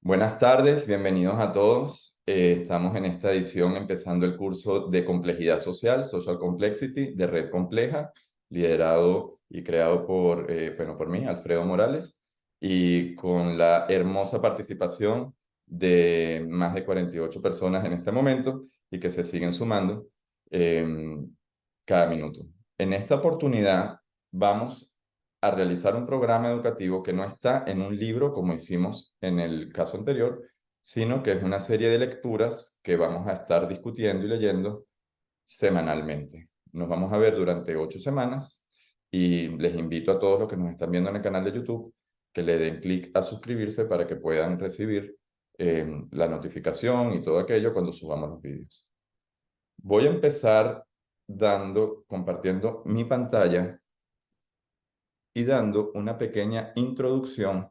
Buenas tardes, bienvenidos a todos. Estamos en esta edición empezando el curso de Complejidad Social, Social Complexity, de Red Compleja, liderado y creado por mí, Alfredo Morales, y con la hermosa participación de más de 48 personas en este momento y que se siguen sumando eh, cada minuto. En esta oportunidad vamos a realizar un programa educativo que no está en un libro como hicimos en el caso anterior, sino que es una serie de lecturas que vamos a estar discutiendo y leyendo semanalmente. Nos vamos a ver durante 8 semanas y les invito a todos los que nos están viendo en el canal de YouTube que le den clic a suscribirse para que puedan recibir la notificación y todo aquello cuando subamos los vídeos. Voy a empezar compartiendo mi pantalla y dando una pequeña introducción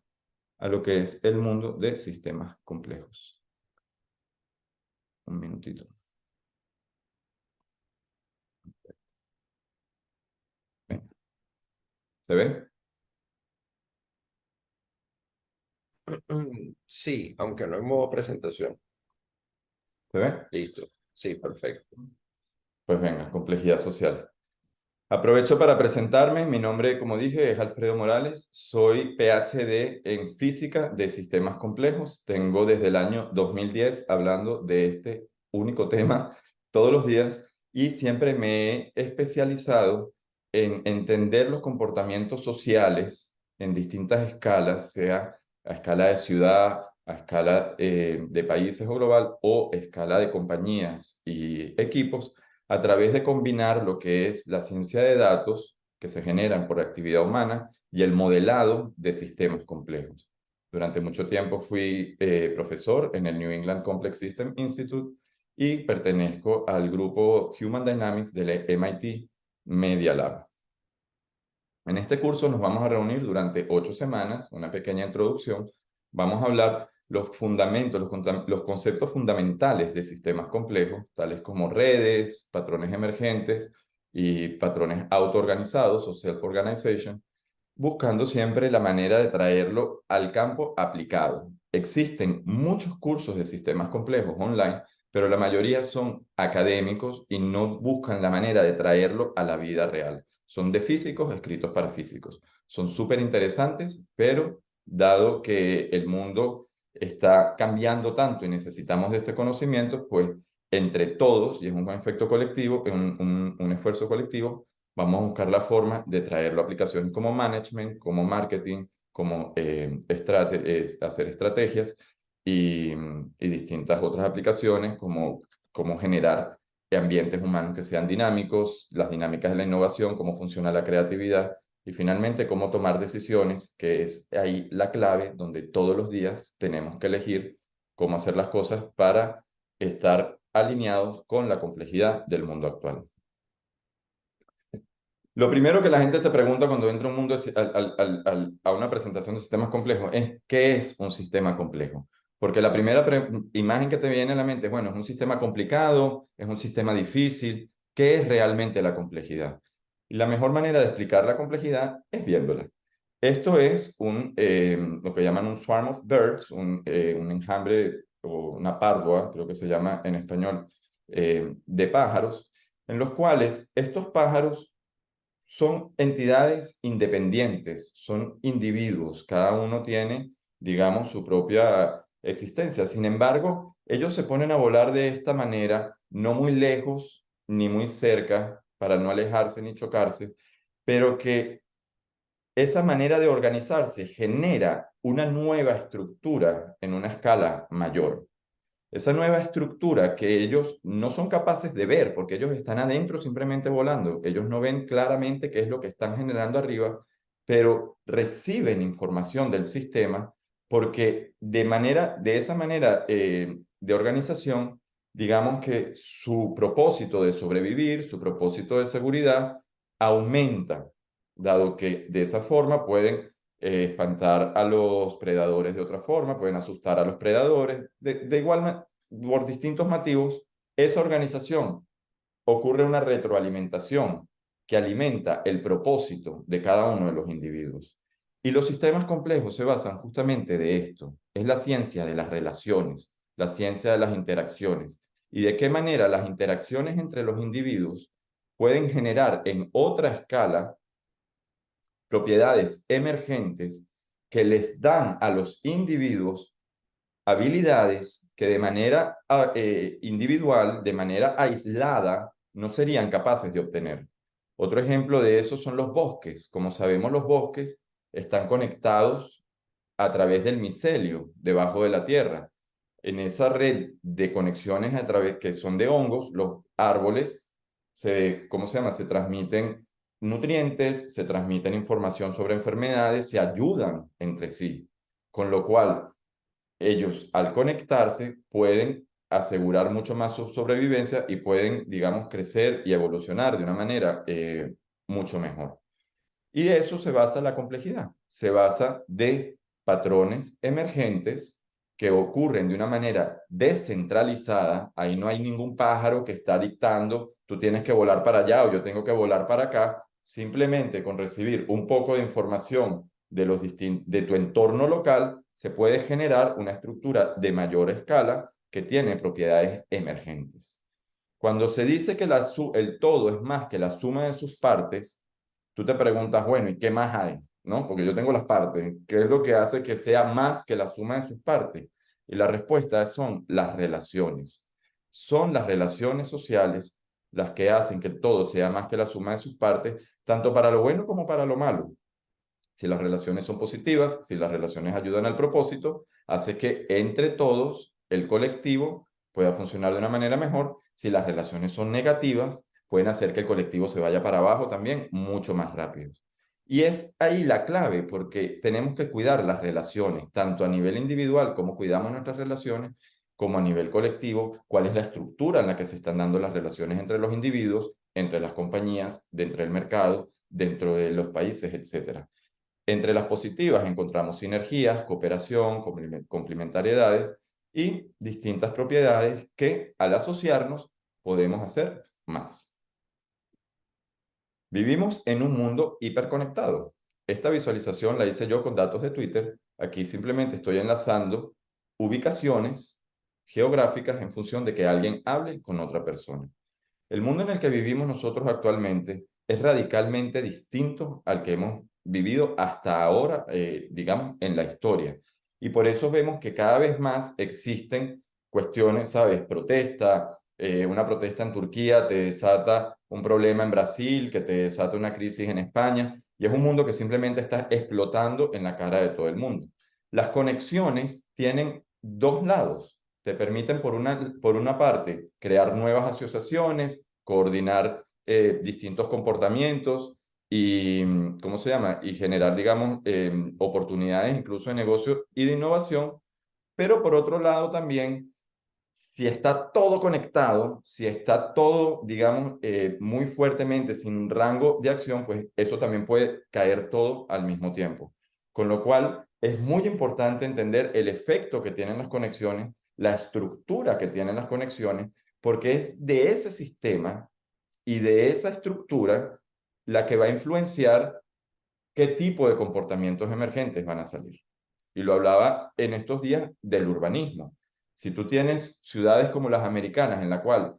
a lo que es el mundo de sistemas complejos. Un minutito. Venga. ¿Se ve? Sí, aunque no en modo presentación. ¿Se ve? Listo. Sí, perfecto. Pues venga, complejidad social. Aprovecho para presentarme. Mi nombre, como dije, es Alfredo Morales. Soy PhD en Física de Sistemas Complejos. Tengo desde el año 2010 hablando de este único tema todos los días y siempre me he especializado en entender los comportamientos sociales en distintas escalas, sea a escala de ciudad, a escala de países o global, o escala de compañías y equipos a través de combinar lo que es la ciencia de datos que se generan por actividad humana y el modelado de sistemas complejos. Durante mucho tiempo fui profesor en el New England Complex System Institute y pertenezco al grupo Human Dynamics del MIT Media Lab. En este curso nos vamos a reunir durante 8 semanas, una pequeña introducción. Vamos a hablar los fundamentos, los conceptos fundamentales de sistemas complejos, tales como redes, patrones emergentes y patrones autoorganizados o self-organization, buscando siempre la manera de traerlo al campo aplicado. Existen muchos cursos de sistemas complejos online, pero la mayoría son académicos y no buscan la manera de traerlo a la vida real. Son de físicos escritos para físicos. Son súper interesantes, pero dado que el mundo está cambiando tanto y necesitamos de este conocimiento, pues entre todos, y es un buen efecto colectivo, un esfuerzo colectivo, vamos a buscar la forma de traerlo a aplicaciones como management, como marketing, como hacer estrategias y distintas otras aplicaciones como generar ambientes humanos que sean dinámicos, las dinámicas de la innovación, cómo funciona la creatividad y finalmente cómo tomar decisiones, que es ahí la clave donde todos los días tenemos que elegir cómo hacer las cosas para estar alineados con la complejidad del mundo actual. Lo primero que la gente se pregunta cuando entra a un mundo a una presentación de sistemas complejos es ¿qué es un sistema complejo? Porque la primera imagen que te viene a la mente es, bueno, es un sistema complicado, es un sistema difícil. ¿Qué es realmente la complejidad? Y la mejor manera de explicar la complejidad es viéndola. Esto es lo que llaman un swarm of birds, un enjambre o una parva, creo que se llama en español, de pájaros, en los cuales estos pájaros son entidades independientes, son individuos, cada uno tiene, digamos, su propia existencia. Sin embargo, ellos se ponen a volar de esta manera, no muy lejos ni muy cerca, para no alejarse ni chocarse, pero que esa manera de organizarse genera una nueva estructura en una escala mayor. Esa nueva estructura que ellos no son capaces de ver porque ellos están adentro simplemente volando. Ellos no ven claramente qué es lo que están generando arriba, pero reciben información del sistema porque de esa manera de organización, digamos que su propósito de sobrevivir, su propósito de seguridad aumenta, dado que de esa forma pueden espantar a los predadores de otra forma, pueden asustar a los predadores. De igual manera, por distintos motivos, esa organización ocurre una retroalimentación que alimenta el propósito de cada uno de los individuos. Y los sistemas complejos se basan justamente de esto. Es la ciencia de las relaciones, la ciencia de las interacciones y de qué manera las interacciones entre los individuos pueden generar en otra escala propiedades emergentes que les dan a los individuos habilidades que de manera individual, de manera aislada, no serían capaces de obtener. Otro ejemplo de eso son los bosques. Como sabemos, los bosques están conectados a través del micelio debajo de la tierra. En esa red de conexiones a través que son de hongos, los árboles ¿cómo se llama? Se transmiten nutrientes, se transmiten información sobre enfermedades, se ayudan entre sí, con lo cual ellos al conectarse pueden asegurar mucho más su sobrevivencia y pueden, digamos, crecer y evolucionar de una manera mucho mejor. Y de eso se basa la complejidad, se basa de patrones emergentes que ocurren de una manera descentralizada. Ahí no hay ningún pájaro que está dictando, tú tienes que volar para allá o yo tengo que volar para acá. Simplemente con recibir un poco de información de tu entorno local, se puede generar una estructura de mayor escala que tiene propiedades emergentes. Cuando se dice que el todo es más que la suma de sus partes, tú te preguntas, bueno, ¿y qué más hay? ¿No? Porque yo tengo las partes. ¿Qué es lo que hace que sea más que la suma de sus partes? Y la respuesta son las relaciones. Son las relaciones sociales las que hacen que el todo sea más que la suma de sus partes, tanto para lo bueno como para lo malo. Si las relaciones son positivas, si las relaciones ayudan al propósito, hace que entre todos el colectivo pueda funcionar de una manera mejor. Si las relaciones son negativas, pueden hacer que el colectivo se vaya para abajo también mucho más rápido. Y es ahí la clave, porque tenemos que cuidar las relaciones, tanto a nivel individual, como cuidamos nuestras relaciones, como a nivel colectivo, cuál es la estructura en la que se están dando las relaciones entre los individuos, entre las compañías, dentro del mercado, dentro de los países, etcétera. Entre las positivas encontramos sinergias, cooperación, complementariedades y distintas propiedades que al asociarnos podemos hacer más. Vivimos en un mundo hiperconectado. Esta visualización la hice yo con datos de Twitter. Aquí simplemente estoy enlazando ubicaciones geográficas en función de que alguien hable con otra persona. El mundo en el que vivimos nosotros actualmente es radicalmente distinto al que hemos vivido hasta ahora, digamos, en la historia. Y por eso vemos que cada vez más existen cuestiones, ¿sabes? Una protesta en Turquía te desata un problema en Brasil, que te desata una crisis en España, y es un mundo que simplemente está explotando en la cara de todo el mundo. Las conexiones tienen dos lados, te permiten por una parte crear nuevas asociaciones, coordinar distintos comportamientos y, ¿cómo se llama? Y generar, digamos, oportunidades incluso de negocio y de innovación, pero por otro lado también, si está todo conectado, si está todo, digamos, muy fuertemente sin rango de acción, pues eso también puede caer todo al mismo tiempo. Con lo cual, es muy importante entender el efecto que tienen las conexiones, la estructura que tienen las conexiones, porque es de ese sistema y de esa estructura la que va a influenciar qué tipo de comportamientos emergentes van a salir. Y lo hablaba en estos días del urbanismo. Si tú tienes ciudades como las americanas, en la cual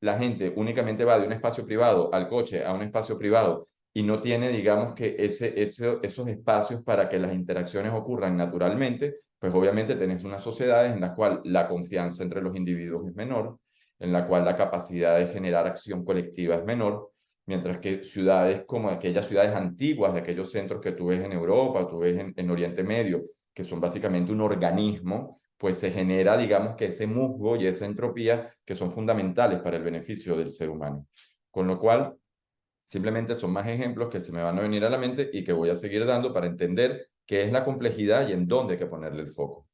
la gente únicamente va de un espacio privado al coche a un espacio privado y no tiene, digamos, que esos espacios para que las interacciones ocurran naturalmente, pues obviamente tenés unas sociedades en las cuales la confianza entre los individuos es menor, en la cual la capacidad de generar acción colectiva es menor, mientras que ciudades como aquellas ciudades antiguas, de aquellos centros que tú ves en Europa, tú ves en Oriente Medio, que son básicamente un organismo, pues se genera, digamos, que ese musgo y esa entropía que son fundamentales para el beneficio del ser humano. Con lo cual, simplemente son más ejemplos que se me van a venir a la mente y que voy a seguir dando para entender qué es la complejidad y en dónde hay que ponerle el foco.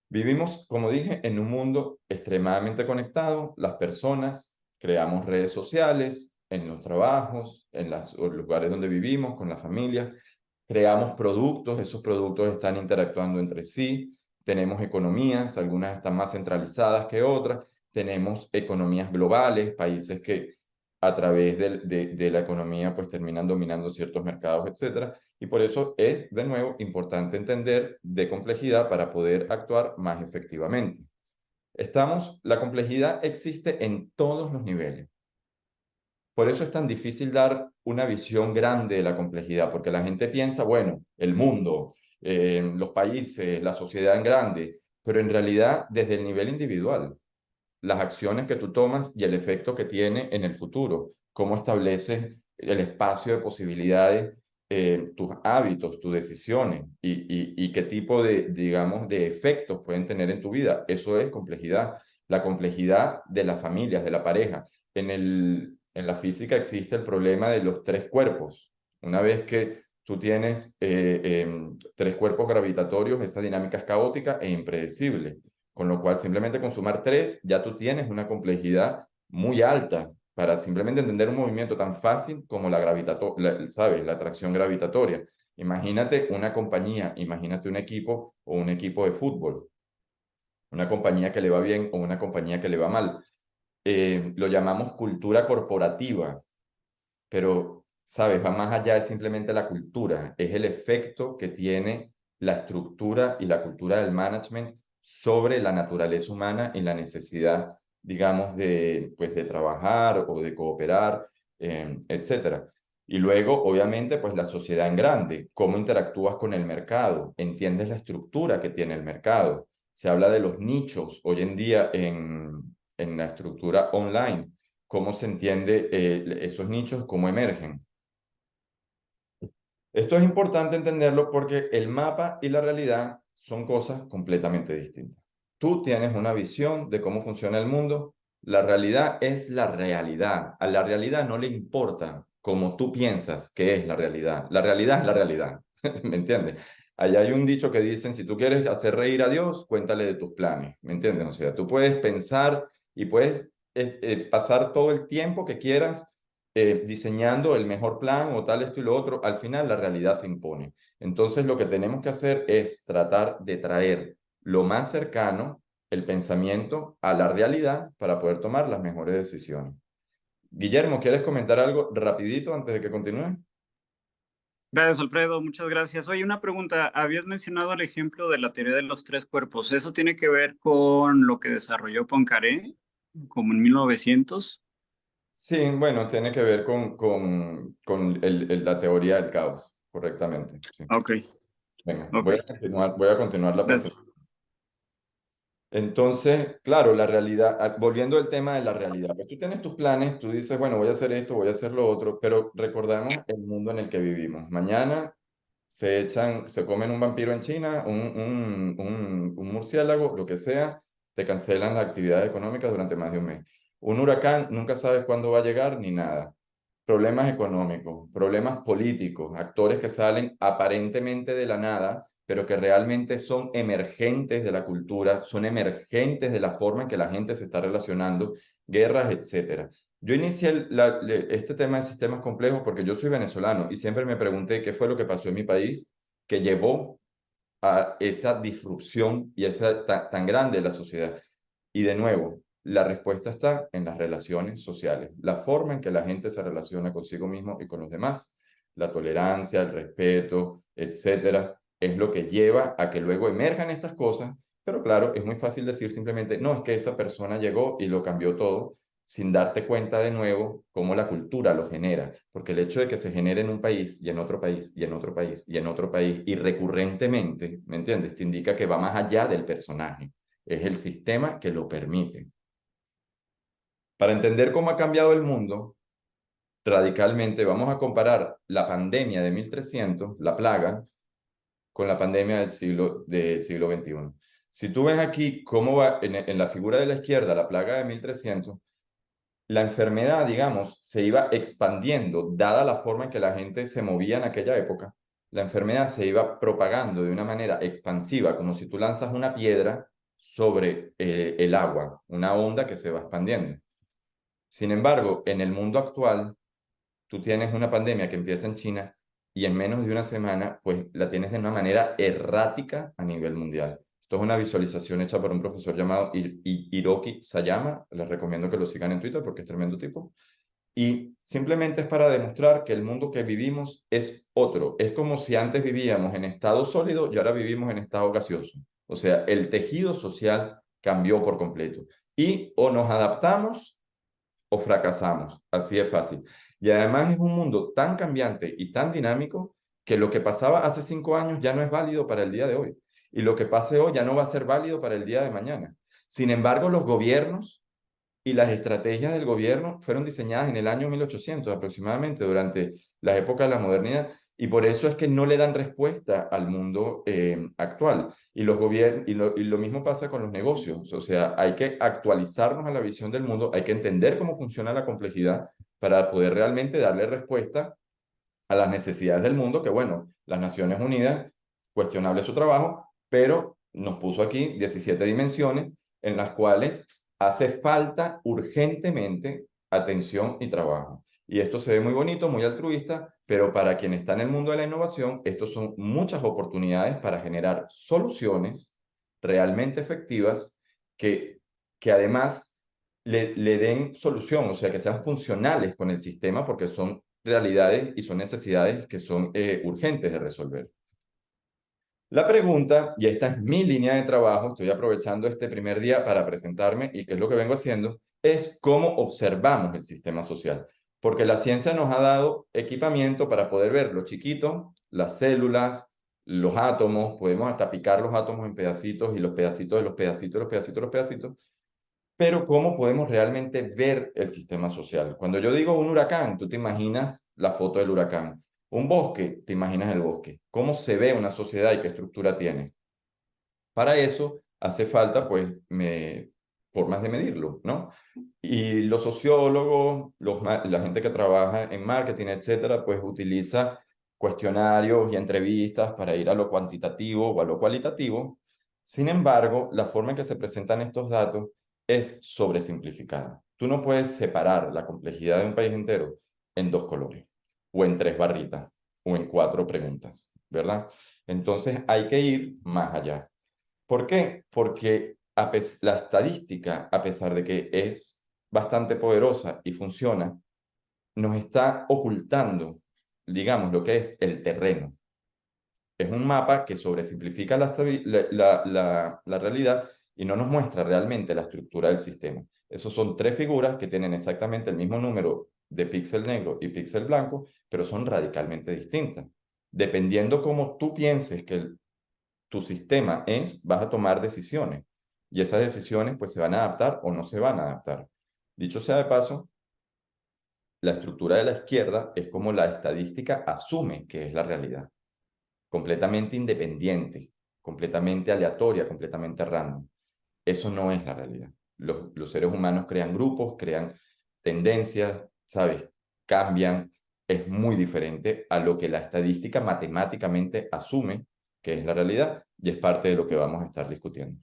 Vivimos, como dije, en un mundo extremadamente conectado. Las personas creamos redes sociales en los trabajos, en los lugares donde vivimos, con la familia. Creamos productos, esos productos están interactuando entre sí. Tenemos economías, algunas están más centralizadas que otras. Tenemos economías globales, países que a través de la economía, pues terminan dominando ciertos mercados, etcétera. Y por eso es, de nuevo, importante entender de complejidad para poder actuar más efectivamente. La complejidad existe en todos los niveles. Por eso es tan difícil dar una visión grande de la complejidad, porque la gente piensa, bueno, el mundo, los países, la sociedad en grande, pero en realidad desde el nivel individual, las acciones que tú tomas y el efecto que tiene en el futuro, cómo estableces el espacio de posibilidades, tus hábitos, tus decisiones y qué tipo de, digamos, de efectos pueden tener en tu vida. Eso es complejidad. La complejidad de las familias, de la pareja. En la física existe el problema de los tres cuerpos. Una vez que tú tienes tres cuerpos gravitatorios, esa dinámica es caótica e impredecible. Con lo cual, simplemente con sumar tres, ya tú tienes una complejidad muy alta para simplemente entender un movimiento tan fácil como ¿sabes? La atracción gravitatoria. Imagínate una compañía, imagínate un equipo o un equipo de fútbol, una compañía que le va bien o una compañía que le va mal. Lo llamamos cultura corporativa, pero, ¿sabes? Va más allá de simplemente la cultura, es el efecto que tiene la estructura y la cultura del management sobre la naturaleza humana y la necesidad, digamos, pues, de trabajar o de cooperar, etcétera. Y luego, obviamente, pues la sociedad en grande, cómo interactúas con el mercado, entiendes la estructura que tiene el mercado. Se habla de los nichos hoy en día en la estructura online, cómo se entiende esos nichos, cómo emergen. Esto es importante entenderlo porque el mapa y la realidad son cosas completamente distintas. Tú tienes una visión de cómo funciona el mundo, la realidad es la realidad. A la realidad no le importa cómo tú piensas que es la realidad. La realidad es la realidad, ¿me entiendes? Allá hay un dicho que dicen, si tú quieres hacer reír a Dios, cuéntale de tus planes, ¿me entiendes? O sea, tú puedes pensar y puedes pasar todo el tiempo que quieras diseñando el mejor plan o tal, esto y lo otro, al final la realidad se impone. Entonces lo que tenemos que hacer es tratar de traer lo más cercano el pensamiento a la realidad para poder tomar las mejores decisiones. Guillermo, ¿quieres comentar algo rapidito antes de que continúe? Gracias, Alfredo. Muchas gracias. Oye, una pregunta. Habías mencionado el ejemplo de la teoría de los tres cuerpos. ¿Eso tiene que ver con lo que desarrolló Poincaré, como en 1900? Sí, bueno, tiene que ver con la teoría del caos, correctamente. Sí. Ok, Venga, ok. voy a continuar la Gracias. presentación. Entonces, claro, la realidad, volviendo al tema de la realidad, pues tú tienes tus planes, tú dices, bueno, voy a hacer esto, voy a hacer lo otro, pero recordamos el mundo en el que vivimos. Mañana se comen un vampiro en China, un murciélago, lo que sea, te cancelan la actividad económica durante más de un mes. Un huracán, nunca sabes cuándo va a llegar ni nada. Problemas económicos, problemas políticos, actores que salen aparentemente de la nada, pero que realmente son emergentes de la cultura, son emergentes de la forma en que la gente se está relacionando, guerras, etcétera. Yo inicié este tema de sistemas complejos porque yo soy venezolano y siempre me pregunté qué fue lo que pasó en mi país que llevó a esa disrupción y esa tan grande de la sociedad. Y de nuevo, la respuesta está en las relaciones sociales, la forma en que la gente se relaciona consigo mismo y con los demás, la tolerancia, el respeto, etcétera, es lo que lleva a que luego emerjan estas cosas, pero claro, es muy fácil decir simplemente, no, es que esa persona llegó y lo cambió todo, sin darte cuenta de nuevo cómo la cultura lo genera, porque el hecho de que se genere en un país y en otro país y en otro país y en otro país y recurrentemente, ¿me entiendes? Te indica que va más allá del personaje, es el sistema que lo permite. Para entender cómo ha cambiado el mundo radicalmente, vamos a comparar la pandemia de 1300, la plaga, con la pandemia del siglo XXI. Si tú ves aquí cómo va en la figura de la izquierda, la plaga de 1300, la enfermedad, digamos, se iba expandiendo, dada la forma en que la gente se movía en aquella época. La enfermedad se iba propagando de una manera expansiva, como si tú lanzas una piedra sobre el agua, una onda que se va expandiendo. Sin embargo, en el mundo actual, tú tienes una pandemia que empieza en China y en menos de una semana, pues la tienes de una manera errática a nivel mundial. Esto es una visualización hecha por un profesor llamado Hiroki Sayama. Les recomiendo que lo sigan en Twitter porque es tremendo tipo. Y simplemente es para demostrar que el mundo que vivimos es otro. Es como si antes vivíamos en estado sólido y ahora vivimos en estado gaseoso. O sea, el tejido social cambió por completo. Y o nos adaptamos o fracasamos. Así es fácil. Y además es un mundo tan cambiante y tan dinámico que lo que pasaba hace 5 años ya no es válido para el día de hoy. Y lo que pase hoy ya no va a ser válido para el día de mañana. Sin embargo, los gobiernos y las estrategias del gobierno fueron diseñadas en el año 1800 aproximadamente, durante la época de la modernidad, y por eso es que no le dan respuesta al mundo actual. Y, y lo mismo pasa con los negocios, o sea, hay que actualizarnos a la visión del mundo, hay que entender cómo funciona la complejidad para poder realmente darle respuesta a las necesidades del mundo, que bueno, las Naciones Unidas, cuestionable su trabajo, pero nos puso aquí 17 dimensiones en las cuales hace falta urgentemente atención y trabajo. Y esto se ve muy bonito, muy altruista, pero para quien está en el mundo de la innovación, estos son muchas oportunidades para generar soluciones realmente efectivas que además le den solución, o sea, que sean funcionales con el sistema, porque son realidades y son necesidades que son urgentes de resolver. La pregunta, y esta es mi línea de trabajo, estoy aprovechando este primer día para presentarme y qué es lo que vengo haciendo, es cómo observamos el sistema social. Porque la ciencia nos ha dado equipamiento para poder ver lo chiquito, las células, los átomos, podemos hasta picar los átomos en pedacitos y los pedacitos de los pedacitos, los pedacitos, los pedacitos, pero ¿cómo podemos realmente ver el sistema social? Cuando yo digo un huracán, tú te imaginas la foto del huracán. Un bosque, te imaginas el bosque. ¿Cómo se ve una sociedad y qué estructura tiene? Para eso hace falta, pues, formas de medirlo, ¿no? Y los sociólogos, la gente que trabaja en marketing, etcétera, pues utiliza cuestionarios y entrevistas para ir a lo cuantitativo o a lo cualitativo. Sin embargo, la forma en que se presentan estos datos es sobresimplificada. Tú no puedes separar la complejidad de un país entero en 2 colores, o en 3 barritas, o en 4 preguntas, ¿verdad? Entonces hay que ir más allá. ¿Por qué? Porque la estadística, a pesar de que es bastante poderosa y funciona, nos está ocultando, digamos, lo que es el terreno. Es un mapa que sobresimplifica la realidad y no nos muestra realmente la estructura del sistema. Esos son 3 figuras que tienen exactamente el mismo número de píxel negro y píxel blanco, pero son radicalmente distintas. Dependiendo cómo tú pienses que tu sistema es, vas a tomar decisiones. Y esas decisiones pues se van a adaptar o no se van a adaptar. Dicho sea de paso, la estructura de la izquierda es como la estadística asume que es la realidad. Completamente independiente, completamente aleatoria, completamente random. Eso no es la realidad. Los seres humanos crean grupos, crean tendencias, ¿sabes? Cambian. Es muy diferente a lo que la estadística matemáticamente asume que es la realidad y es parte de lo que vamos a estar discutiendo.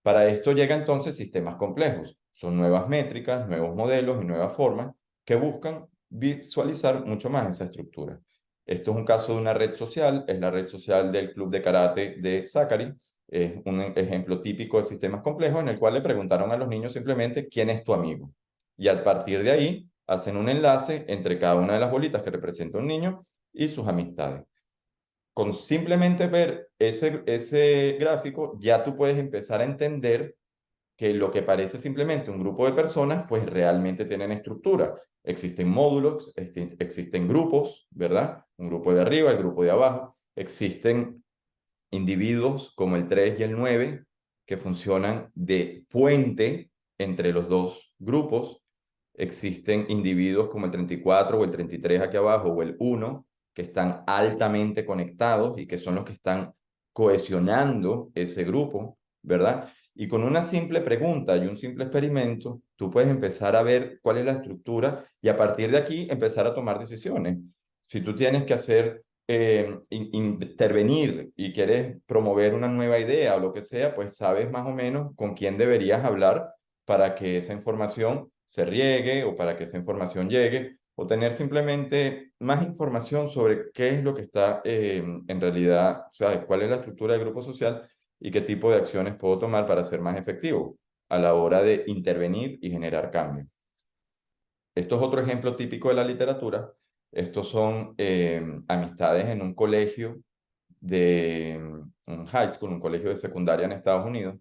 Para esto llega entonces sistemas complejos. Son nuevas métricas, nuevos modelos y nuevas formas que buscan visualizar mucho más esa estructura. Esto es un caso de una red social, es la red social del club de karate de Zachary. Es un ejemplo típico de sistemas complejos en el cual le preguntaron a los niños simplemente quién es tu amigo. Y a partir de ahí hacen un enlace entre cada una de las bolitas que representa un niño y sus amistades. Con simplemente ver ese gráfico, ya tú puedes empezar a entender que lo que parece simplemente un grupo de personas, pues realmente tienen estructura. Existen módulos, existen grupos, ¿verdad? Un grupo de arriba, el grupo de abajo. Existen individuos como el 3 y el 9 que funcionan de puente entre los dos grupos. Existen individuos como el 34 o el 33 aquí abajo o el 1 que están altamente conectados y que son los que están cohesionando ese grupo, ¿verdad? Y con una simple pregunta y un simple experimento, tú puedes empezar a ver cuál es la estructura y a partir de aquí empezar a tomar decisiones. Si tú tienes que hacer intervenir y quieres promover una nueva idea o lo que sea, pues sabes más o menos con quién deberías hablar para que esa información se riegue o para que esa información llegue, o tener simplemente más información sobre qué es lo que está en realidad, ¿sabes? Cuál es la estructura del grupo social y qué tipo de acciones puedo tomar para ser más efectivo a la hora de intervenir y generar cambio. Esto es otro ejemplo típico de la literatura. Estos son amistades en un colegio un high school, un colegio de secundaria en Estados Unidos.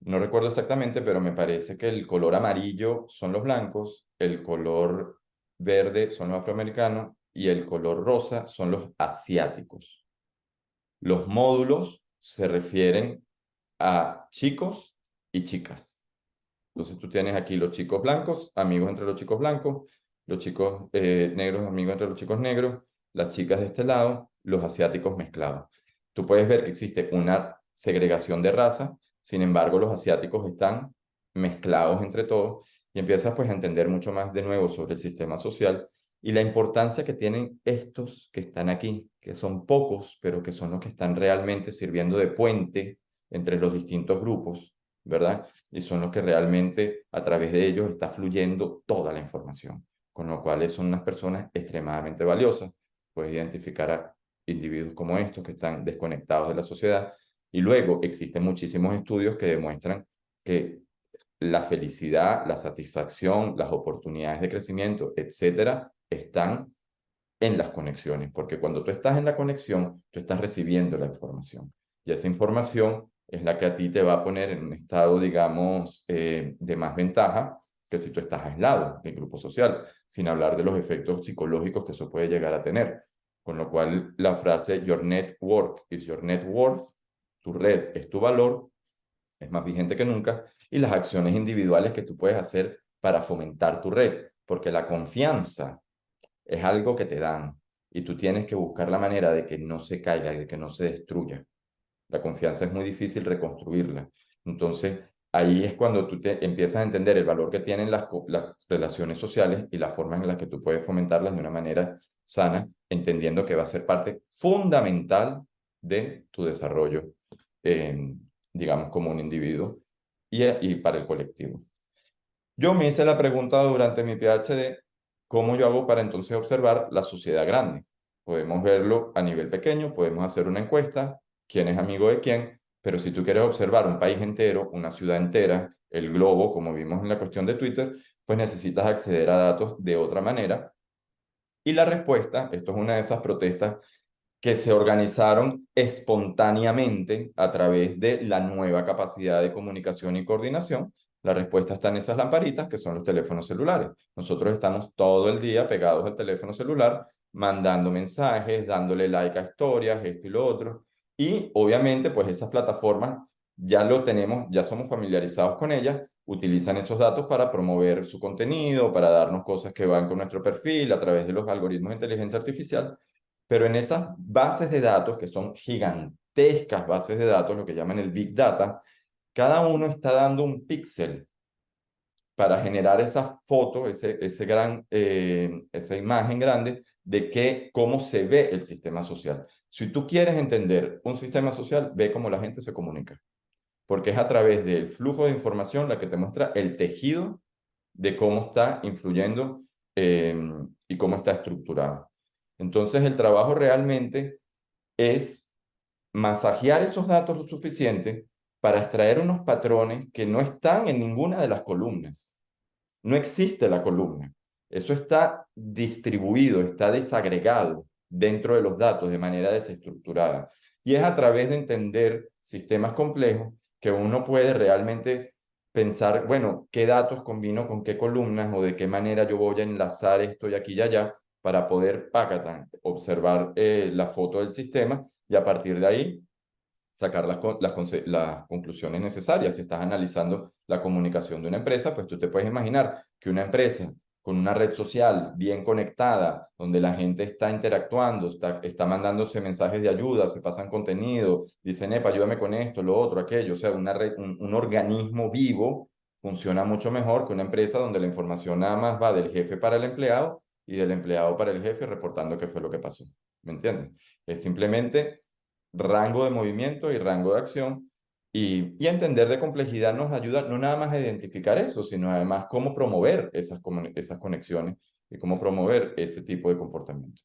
No recuerdo exactamente, pero me parece que el color amarillo son los blancos, el color verde son los afroamericanos y el color rosa son los asiáticos. Los módulos se refieren a chicos y chicas. Entonces tú tienes aquí los chicos blancos, amigos entre los chicos blancos, los chicos negros, amigos entre los chicos negros, las chicas de este lado, los asiáticos mezclados. Tú puedes ver que existe una segregación de raza, sin embargo los asiáticos están mezclados entre todos y empiezas pues a entender mucho más de nuevo sobre el sistema social y la importancia que tienen estos que están aquí, que son pocos, pero que son los que están realmente sirviendo de puente entre los distintos grupos, ¿verdad? Y son los que realmente a través de ellos está fluyendo toda la información, con lo cual son unas personas extremadamente valiosas. Puedes identificar a individuos como estos que están desconectados de la sociedad y luego existen muchísimos estudios que demuestran que la felicidad, la satisfacción, las oportunidades de crecimiento, etcétera, están en las conexiones, porque cuando tú estás en la conexión, tú estás recibiendo la información y esa información es la que a ti te va a poner en un estado, digamos, de más ventaja que si tú estás aislado del grupo social, sin hablar de los efectos psicológicos que eso puede llegar a tener. Con lo cual, la frase Your network is your net worth, tu red es tu valor, es más vigente que nunca, y las acciones individuales que tú puedes hacer para fomentar tu red, porque la confianza es algo que te dan y tú tienes que buscar la manera de que no se caiga y de que no se destruya. La confianza es muy difícil reconstruirla. Entonces, ahí es cuando tú te empiezas a entender el valor que tienen las relaciones sociales y la forma en la que tú puedes fomentarlas de una manera sana, entendiendo que va a ser parte fundamental de tu desarrollo, digamos, como un individuo y para el colectivo. Yo me hice la pregunta durante mi PhD, ¿cómo yo hago para entonces observar la sociedad grande? Podemos verlo a nivel pequeño, podemos hacer una encuesta, quién es amigo de quién, pero si tú quieres observar un país entero, una ciudad entera, el globo, como vimos en la cuestión de Twitter, pues necesitas acceder a datos de otra manera. Y la respuesta, esto es una de esas protestas que se organizaron espontáneamente a través de la nueva capacidad de comunicación y coordinación. La respuesta está en esas lamparitas que son los teléfonos celulares. Nosotros estamos todo el día pegados al teléfono celular, mandando mensajes, dándole like a historias, esto y lo otro. Y obviamente, pues esas plataformas ya lo tenemos, ya somos familiarizados con ellas, utilizan esos datos para promover su contenido, para darnos cosas que van con nuestro perfil a través de los algoritmos de inteligencia artificial. Pero en esas bases de datos, que son gigantescas bases de datos, lo que llaman el Big Data, cada uno está dando un píxel para generar esa foto, esa imagen grande de cómo se ve el sistema social. Si tú quieres entender un sistema social, ve cómo la gente se comunica, porque es a través del flujo de información la que te muestra el tejido de cómo está influyendo y cómo está estructurado. Entonces, el trabajo realmente es masajear esos datos lo suficiente para extraer unos patrones que no están en ninguna de las columnas. No existe la columna. Eso está distribuido, está desagregado dentro de los datos de manera desestructurada. Y es a través de entender sistemas complejos que uno puede realmente pensar, bueno, qué datos combino con qué columnas o de qué manera yo voy a enlazar esto y aquí y allá para poder, observar la foto del sistema y a partir de ahí sacar las conclusiones necesarias. Si estás analizando la comunicación de una empresa, pues tú te puedes imaginar que una empresa con una red social bien conectada, donde la gente está interactuando, está mandándose mensajes de ayuda, se pasan contenido, dicen, epa, ayúdame con esto, lo otro, aquello, o sea, una red, un organismo vivo funciona mucho mejor que una empresa donde la información nada más va del jefe para el empleado y del empleado para el jefe reportando qué fue lo que pasó. ¿Me entiendes? Es simplemente rango de movimiento y rango de acción. Y entender de complejidad nos ayuda no nada más a identificar eso, sino además cómo promover esas conexiones y cómo promover ese tipo de comportamiento.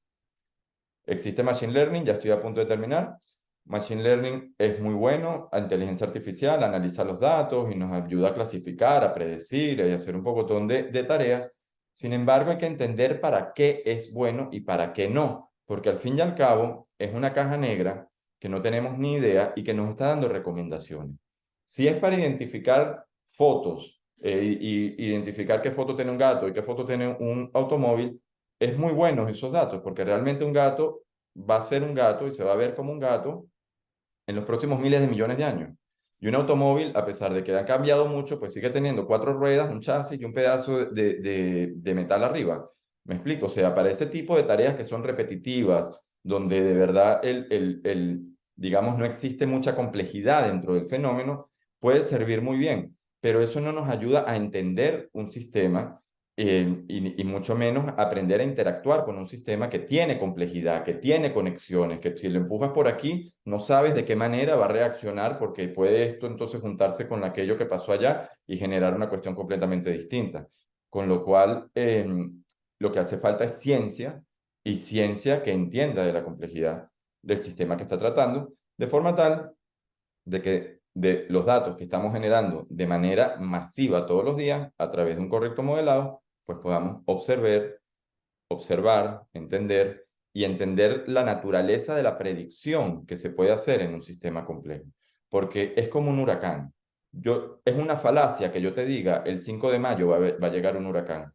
Existe Machine Learning, ya estoy a punto de terminar. Machine Learning es muy bueno, a inteligencia artificial, analiza los datos y nos ayuda a clasificar, a predecir y a hacer un pocotón de tareas, Sin embargo, hay que entender para qué es bueno y para qué no, porque al fin y al cabo es una caja negra que no tenemos ni idea y que nos está dando recomendaciones. Si es para identificar fotos y identificar qué foto tiene un gato y qué foto tiene un automóvil, es muy bueno esos datos, porque realmente un gato va a ser un gato y se va a ver como un gato en los próximos miles de millones de años. Y un automóvil, a pesar de que ha cambiado mucho, pues sigue teniendo 4 ruedas, un chasis y un pedazo de metal arriba. ¿Me explico? O sea, para ese tipo de tareas que son repetitivas, donde de verdad digamos, no existe mucha complejidad dentro del fenómeno, puede servir muy bien, pero eso no nos ayuda a entender un sistema y mucho menos aprender a interactuar con un sistema que tiene complejidad, que tiene conexiones, que si lo empujas por aquí, no sabes de qué manera va a reaccionar porque puede esto entonces juntarse con aquello que pasó allá y generar una cuestión completamente distinta. Con lo cual, lo que hace falta es ciencia y ciencia que entienda de la complejidad del sistema que está tratando, de forma tal de que de los datos que estamos generando de manera masiva todos los días a través de un correcto modelado, pues podamos observar, entender y entender la naturaleza de la predicción que se puede hacer en un sistema complejo. Porque es como un huracán. Es una falacia que yo te diga, el 5 de mayo va a llegar un huracán.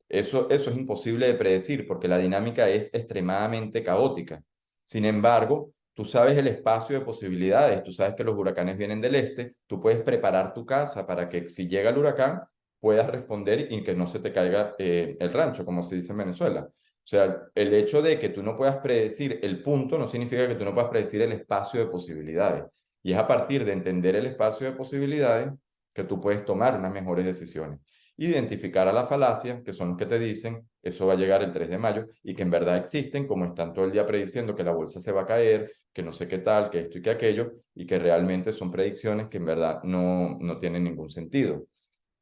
Eso es imposible de predecir porque la dinámica es extremadamente caótica. Sin embargo, tú sabes el espacio de posibilidades, tú sabes que los huracanes vienen del este, tú puedes preparar tu casa para que si llega el huracán puedas responder y que no se te caiga el rancho, como se dice en Venezuela. O sea, el hecho de que tú no puedas predecir el punto no significa que tú no puedas predecir el espacio de posibilidades. Y es a partir de entender el espacio de posibilidades que tú puedes tomar unas mejores decisiones. Identificar a la falacia, que son los que te dicen, eso va a llegar el 3 de mayo, y que en verdad existen, como están todo el día prediciendo que la bolsa se va a caer, que no sé qué tal, que esto y que aquello, y que realmente son predicciones que en verdad no tienen ningún sentido.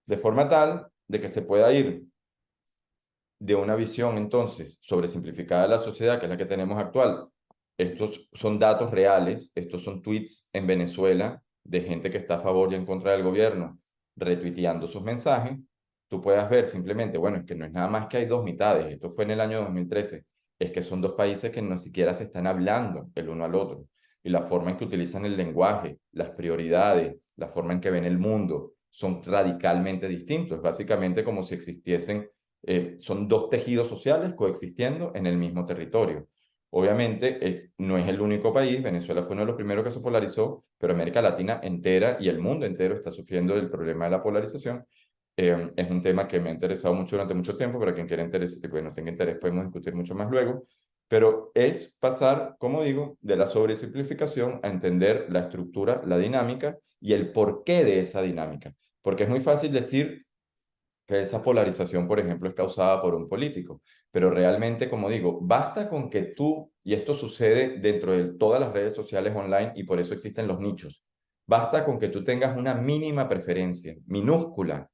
De forma tal de que se pueda ir de una visión entonces sobresimplificada de la sociedad, que es la que tenemos actual. Estos son datos reales, estos son tweets en Venezuela de gente que está a favor y en contra del gobierno, retuiteando sus mensajes. Tú puedas ver simplemente, bueno, es que no es nada más que hay dos mitades, esto fue en el año 2013, es que son dos países que no siquiera se están hablando el uno al otro. Y la forma en que utilizan el lenguaje, las prioridades, la forma en que ven el mundo, son radicalmente distintos. Es básicamente como si existiesen son dos tejidos sociales coexistiendo en el mismo territorio. Obviamente, no es el único país, Venezuela fue uno de los primeros que se polarizó, pero América Latina entera y el mundo entero está sufriendo del problema de la polarización. Es un tema que me ha interesado mucho durante mucho tiempo, para quien quiera interés, no tenga interés podemos discutir mucho más luego, pero es pasar, como digo, de la sobresimplificación a entender la estructura, la dinámica y el porqué de esa dinámica. Porque es muy fácil decir, que esa polarización, por ejemplo, es causada por un político. Pero realmente, como digo, basta con que tú, y esto sucede dentro de todas las redes sociales online y por eso existen los nichos, basta con que tú tengas una mínima preferencia, minúscula,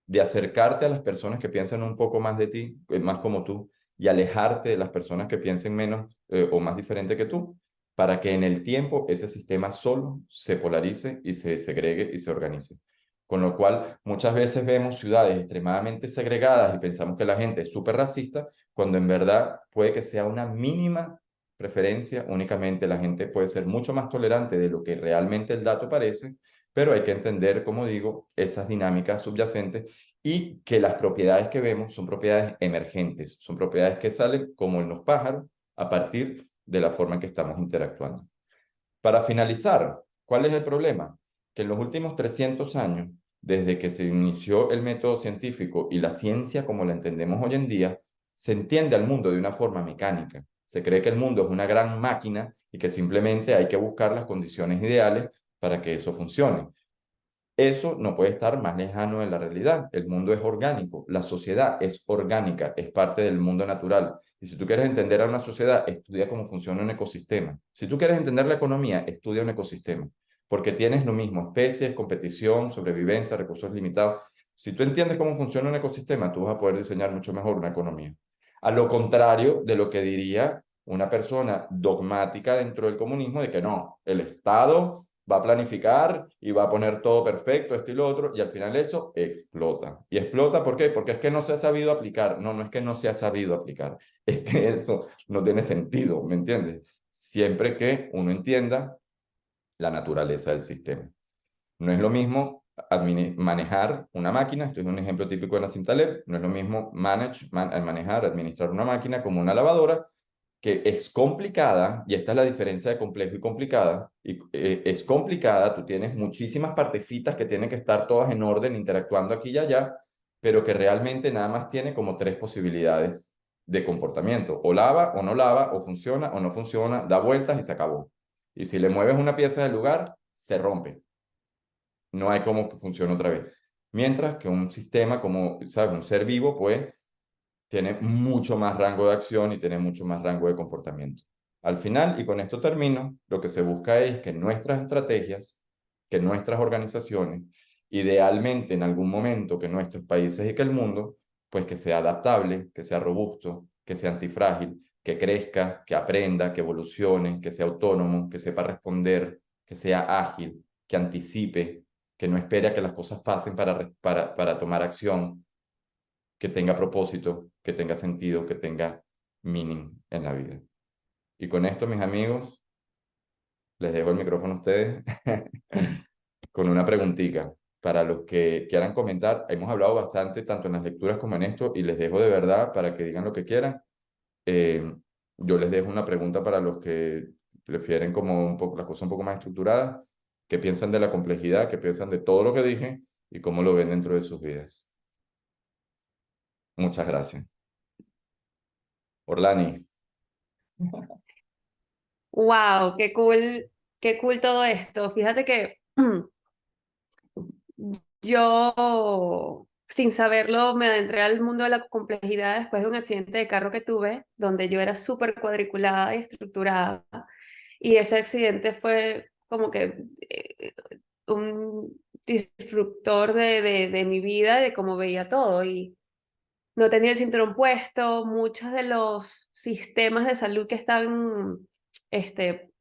de acercarte a las personas que piensan un poco más de ti, más como tú, y alejarte de las personas que piensen menos o más diferente que tú, para que en el tiempo ese sistema solo se polarice y se segregue y se organice. Con lo cual, muchas veces vemos ciudades extremadamente segregadas y pensamos que la gente es súper racista, cuando en verdad puede que sea una mínima preferencia únicamente. La gente puede ser mucho más tolerante de lo que realmente el dato parece, pero hay que entender, como digo, esas dinámicas subyacentes y que las propiedades que vemos son propiedades emergentes, son propiedades que salen como en los pájaros a partir de la forma en que estamos interactuando. Para finalizar, ¿cuál es el problema? Que en los últimos 300 años, desde que se inició el método científico y la ciencia como la entendemos hoy en día, se entiende al mundo de una forma mecánica. Se cree que el mundo es una gran máquina y que simplemente hay que buscar las condiciones ideales para que eso funcione. Eso no puede estar más lejano de la realidad. El mundo es orgánico, la sociedad es orgánica, es parte del mundo natural. Y si tú quieres entender a una sociedad, estudia cómo funciona un ecosistema. Si tú quieres entender la economía, estudia un ecosistema, porque tienes lo mismo, especies, competición, sobrevivencia, recursos limitados. Si tú entiendes cómo funciona un ecosistema, tú vas a poder diseñar mucho mejor una economía. A lo contrario de lo que diría una persona dogmática dentro del comunismo, de que no, el Estado va a planificar y va a poner todo perfecto, esto y lo otro, y al final eso explota. ¿Y explota por qué? Porque es que no se ha sabido aplicar. No, no es que no se ha sabido aplicar, es que eso no tiene sentido, ¿me entiendes? Siempre que uno entienda la naturaleza del sistema. No es lo mismo manejar una máquina, esto es un ejemplo típico de Nassim Taleb, no es lo mismo manejar, administrar una máquina como una lavadora, que es complicada, y esta es la diferencia de complejo y complicada, y, es complicada, tú tienes muchísimas partecitas que tienen que estar todas en orden, interactuando aquí y allá, pero que realmente nada más tiene como tres posibilidades de comportamiento, o lava o no lava, o funciona o no funciona, da vueltas y se acabó. Y si le mueves una pieza del lugar, se rompe. No hay como que funcione otra vez. Mientras que un sistema como, ¿sabes? Un ser vivo, pues, tiene mucho más rango de acción y tiene mucho más rango de comportamiento. Al final, y con esto termino, lo que se busca es que nuestras estrategias, que nuestras organizaciones, idealmente en algún momento que nuestros países y que el mundo, pues que sea adaptable, que sea robusto, que sea antifrágil, que crezca, que aprenda, que evolucione, que sea autónomo, que sepa responder, que sea ágil, que anticipe, que no espere a que las cosas pasen para tomar acción, que tenga propósito, que tenga sentido, que tenga meaning en la vida. Y con esto, mis amigos, les dejo el micrófono a ustedes con una preguntita para los que quieran comentar. Hemos hablado bastante tanto en las lecturas como en esto y les dejo de verdad para que digan lo que quieran. Eh, yo les dejo una pregunta para los que prefieren como un poco, las cosas un poco más estructuradas. ¿Qué piensan de la complejidad? ¿Qué piensan de todo lo que dije? ¿Y cómo lo ven dentro de sus vidas? Muchas gracias. Orlani. Wow, qué cool todo esto. Fíjate que yo, sin saberlo, me adentré al mundo de la complejidad después de un accidente de carro que tuve, donde yo era súper cuadriculada y estructurada. Y ese accidente fue como que un disruptor de mi vida, de cómo veía todo. Y no tenía el cinturón puesto, muchos de los sistemas de salud que están,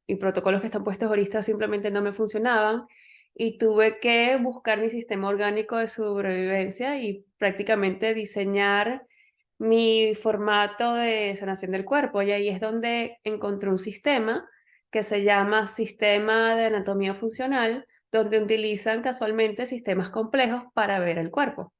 y protocolos que están puestos ahorita simplemente no me funcionaban y tuve que buscar mi sistema orgánico de sobrevivencia y prácticamente diseñar mi formato de sanación del cuerpo. Y ahí es donde encontré un sistema que se llama Sistema de Anatomía Funcional, donde utilizan casualmente sistemas complejos para ver el cuerpo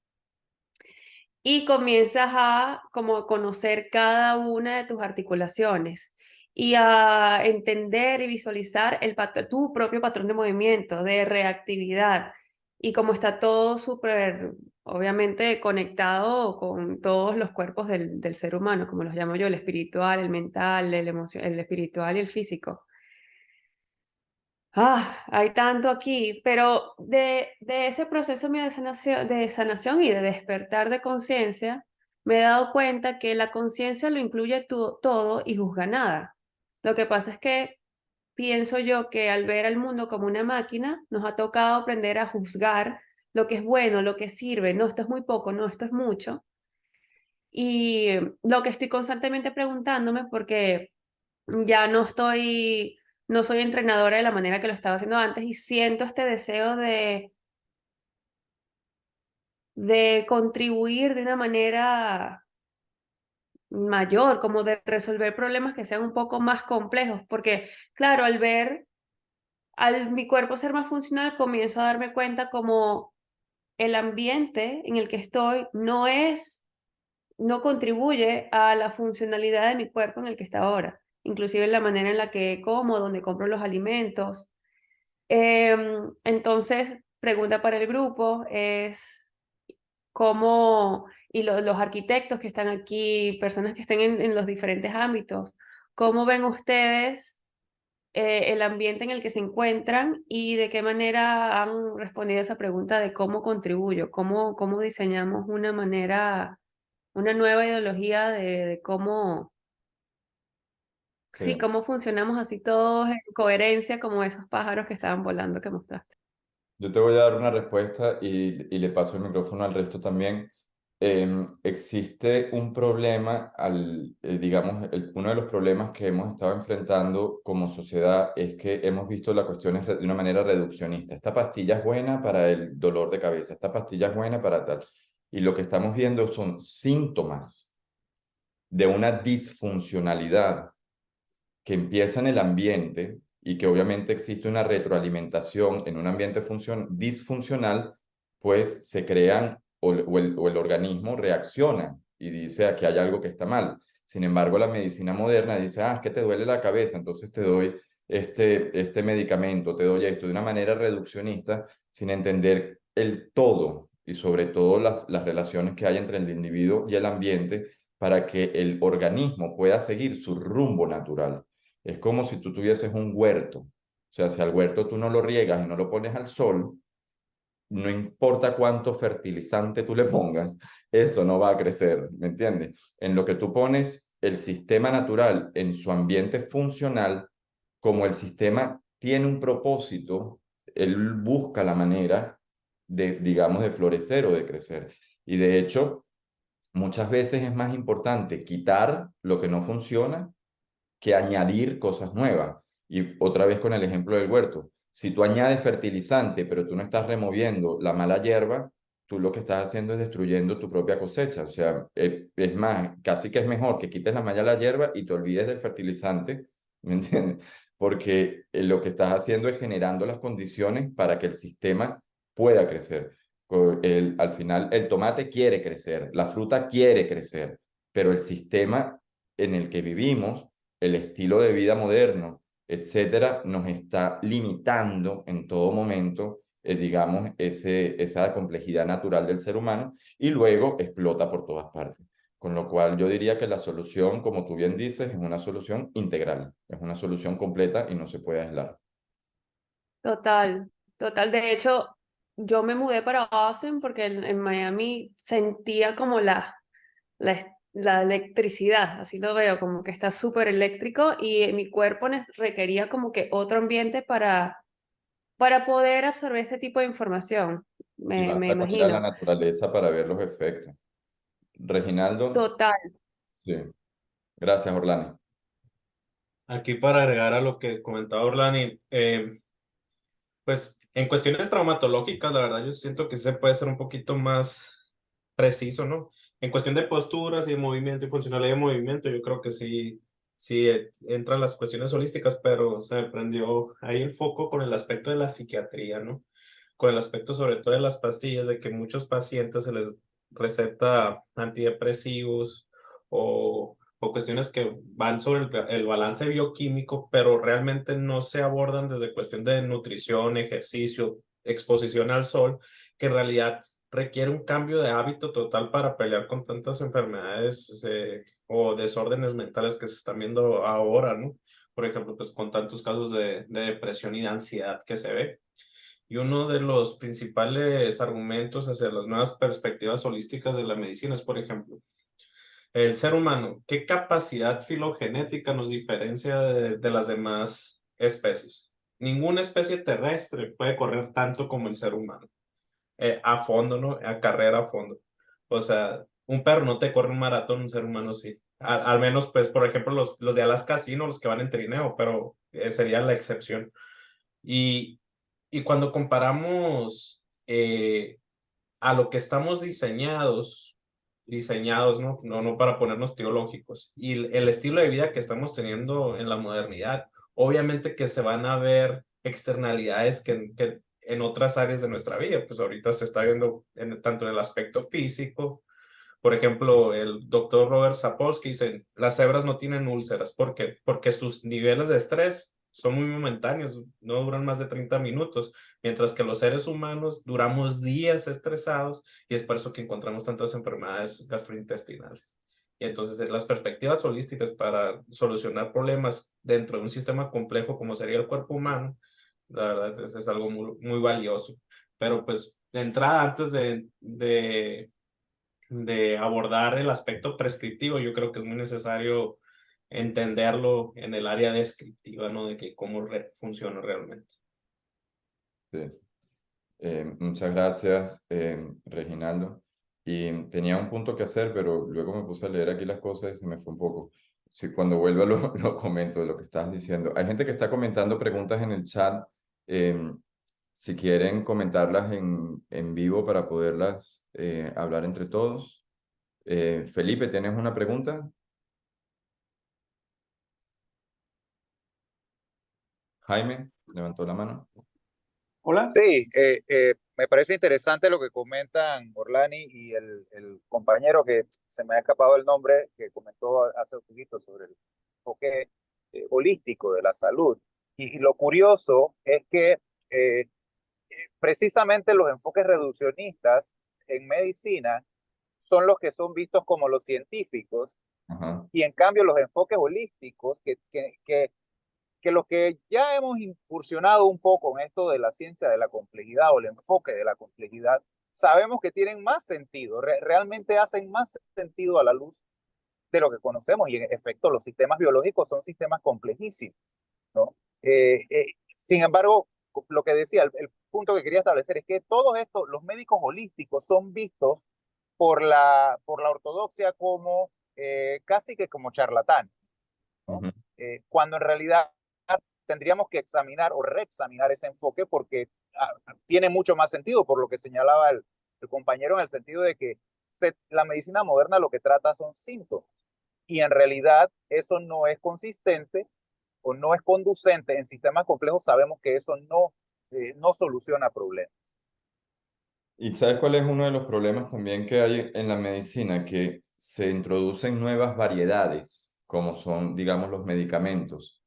y comienzas a como conocer cada una de tus articulaciones y a entender y visualizar tu propio patrón de movimiento, de reactividad y como está todo súper, obviamente, conectado con todos los cuerpos del ser humano, como los llamo yo, el espiritual, el mental, el espiritual y el físico. Hay tanto aquí, pero de ese proceso mío de sanación y de despertar de conciencia, me he dado cuenta que la conciencia lo incluye todo y juzga nada. Lo que pasa es que pienso yo que al ver al mundo como una máquina, nos ha tocado aprender a juzgar lo que es bueno, lo que sirve, no, esto es muy poco, no, esto es mucho. Y lo que estoy constantemente preguntándome, porque ya no soy entrenadora de la manera que lo estaba haciendo antes y siento este deseo de contribuir de una manera mayor, como de resolver problemas que sean un poco más complejos, porque claro, al mi cuerpo ser más funcional, comienzo a darme cuenta como el ambiente en el que estoy no contribuye a la funcionalidad de mi cuerpo en el que está ahora, inclusive la manera en la que como, donde compro los alimentos. Entonces, pregunta para el grupo es cómo, y los arquitectos que están aquí, personas que estén en los diferentes ámbitos, ¿cómo ven ustedes el ambiente en el que se encuentran y de qué manera han respondido a esa pregunta de cómo contribuyo, cómo diseñamos una manera, una nueva ideología de cómo, sí, Sí. cómo funcionamos así todos en coherencia como esos pájaros que estaban volando que mostraste? Yo te voy a dar una respuesta y le paso el micrófono al resto también. existe un problema, digamos, uno de los problemas que hemos estado enfrentando como sociedad es que hemos visto las cuestiones de una manera reduccionista. Esta pastilla es buena para el dolor de cabeza, esta pastilla es buena para tal. Y lo que estamos viendo son síntomas de una disfuncionalidad que empieza en el ambiente y que obviamente existe una retroalimentación en un ambiente disfuncional, pues se crean o el organismo reacciona y dice aquí hay algo que está mal. Sin embargo, la medicina moderna dice, es que te duele la cabeza, entonces te doy este medicamento, te doy esto, de una manera reduccionista, sin entender el todo y sobre todo las relaciones que hay entre el individuo y el ambiente para que el organismo pueda seguir su rumbo natural. Es como si tú tuvieses un huerto. O sea, si al huerto tú no lo riegas y no lo pones al sol, no importa cuánto fertilizante tú le pongas, eso no va a crecer, ¿me entiendes? En lo que tú pones el sistema natural en su ambiente funcional, como el sistema tiene un propósito, él busca la manera de, digamos, de florecer o de crecer. Y de hecho, muchas veces es más importante quitar lo que no funciona que añadir cosas nuevas. Y otra vez con el ejemplo del huerto, si tú añades fertilizante, pero tú no estás removiendo la mala hierba, tú lo que estás haciendo es destruyendo tu propia cosecha. O sea, es más, casi que es mejor que quites la mala hierba y te olvides del fertilizante, ¿me entiendes? Porque lo que estás haciendo es generando las condiciones para que el sistema pueda crecer. Al final, el tomate quiere crecer, la fruta quiere crecer, pero el sistema en el que vivimos, el estilo de vida moderno, etcétera, nos está limitando en todo momento, digamos, esa complejidad natural del ser humano y luego explota por todas partes. Con lo cual yo diría que la solución, como tú bien dices, es una solución integral, es una solución completa y no se puede aislar. Total, total. De hecho, yo me mudé para Austin porque en Miami sentía como la electricidad, así lo veo, como que está súper eléctrico y mi cuerpo requería como que otro ambiente para poder absorber este tipo de información, Y me basta con ir a la imagino. naturaleza para ver los efectos. Reginaldo, Total. sí. Gracias, Orlando. Aquí para agregar a lo que comentaba Orlani, pues en cuestiones traumatológicas, la verdad yo siento que se puede ser un poquito más preciso, ¿no? En cuestión de posturas y de movimiento y funcionalidad de movimiento, yo creo que sí entran las cuestiones holísticas, pero se me prendió ahí el foco con el aspecto de la psiquiatría, ¿no? Con el aspecto sobre todo de las pastillas, de que muchos pacientes se les receta antidepresivos o cuestiones que van sobre el balance bioquímico, pero realmente no se abordan desde cuestión de nutrición, ejercicio, exposición al sol, que en realidad requiere un cambio de hábito total para pelear con tantas enfermedades o desórdenes mentales que se están viendo ahora, ¿no? Por ejemplo, pues con tantos casos de depresión y de ansiedad que se ve. Y uno de los principales argumentos hacia las nuevas perspectivas holísticas de la medicina es, por ejemplo, el ser humano, ¿qué capacidad filogenética nos diferencia de las demás especies? Ninguna especie terrestre puede correr tanto como el ser humano, a fondo, ¿no? A carrera a fondo. O sea, un perro no te corre un maratón, un ser humano sí. Al menos, pues, por ejemplo, los de Alaska sí, no los que van en trineo, pero sería la excepción. Y, y cuando comparamos a lo que estamos diseñados, ¿no? No para ponernos teológicos, y el estilo de vida que estamos teniendo en la modernidad, obviamente que se van a ver externalidades que en otras áreas de nuestra vida, pues ahorita se está viendo tanto en el aspecto físico. Por ejemplo, el doctor Robert Sapolsky dice, las cebras no tienen úlceras. ¿Por qué? Porque sus niveles de estrés son muy momentáneos, no duran más de 30 minutos, mientras que los seres humanos duramos días estresados y es por eso que encontramos tantas enfermedades gastrointestinales. Y entonces las perspectivas holísticas para solucionar problemas dentro de un sistema complejo como sería el cuerpo humano, la verdad es algo muy valioso. Pero pues de entrada, antes de abordar el aspecto prescriptivo, yo creo que es muy necesario entenderlo en el área descriptiva, ¿no? De que cómo funciona realmente. Sí. Muchas gracias, Reginaldo. y tenía un punto que hacer, pero luego me puse a leer aquí las cosas y se me fue un poco. Sí, cuando vuelva lo comento de lo que estás diciendo. Hay gente que está comentando preguntas en el chat. eh, si quieren comentarlas en vivo para poderlas hablar entre todos. Felipe, ¿tienes una pregunta? Jaime, levantó la mano. Hola. Sí, me parece interesante lo que comentan Orlani y el compañero que se me ha escapado el nombre, que comentó hace un poquito sobre el enfoque holístico de la salud. Y lo curioso es que eh, precisamente los enfoques reduccionistas en medicina son los que son vistos como los científicos, Ajá. y en cambio los enfoques holísticos, que los que ya hemos incursionado un poco en esto de la ciencia de la complejidad o el enfoque de la complejidad, sabemos que tienen más sentido, realmente hacen más sentido a la luz de lo que conocemos, y en efecto los sistemas biológicos son sistemas complejísimos, ¿no? Sin embargo, lo que decía, el punto que quería establecer es que todos estos, los médicos holísticos son vistos por la ortodoxia como casi que como charlatán, ¿no? Uh-huh. Cuando en realidad tendríamos que examinar o reexaminar ese enfoque, porque tiene mucho más sentido, por lo que señalaba el compañero, en el sentido de que la medicina moderna lo que trata son síntomas, y en realidad eso no es consistente o no es conducente en sistemas complejos. Sabemos que eso no soluciona problemas. ¿Y sabes cuál es uno de los problemas también que hay en la medicina? Que se introducen nuevas variedades, como son, digamos, los medicamentos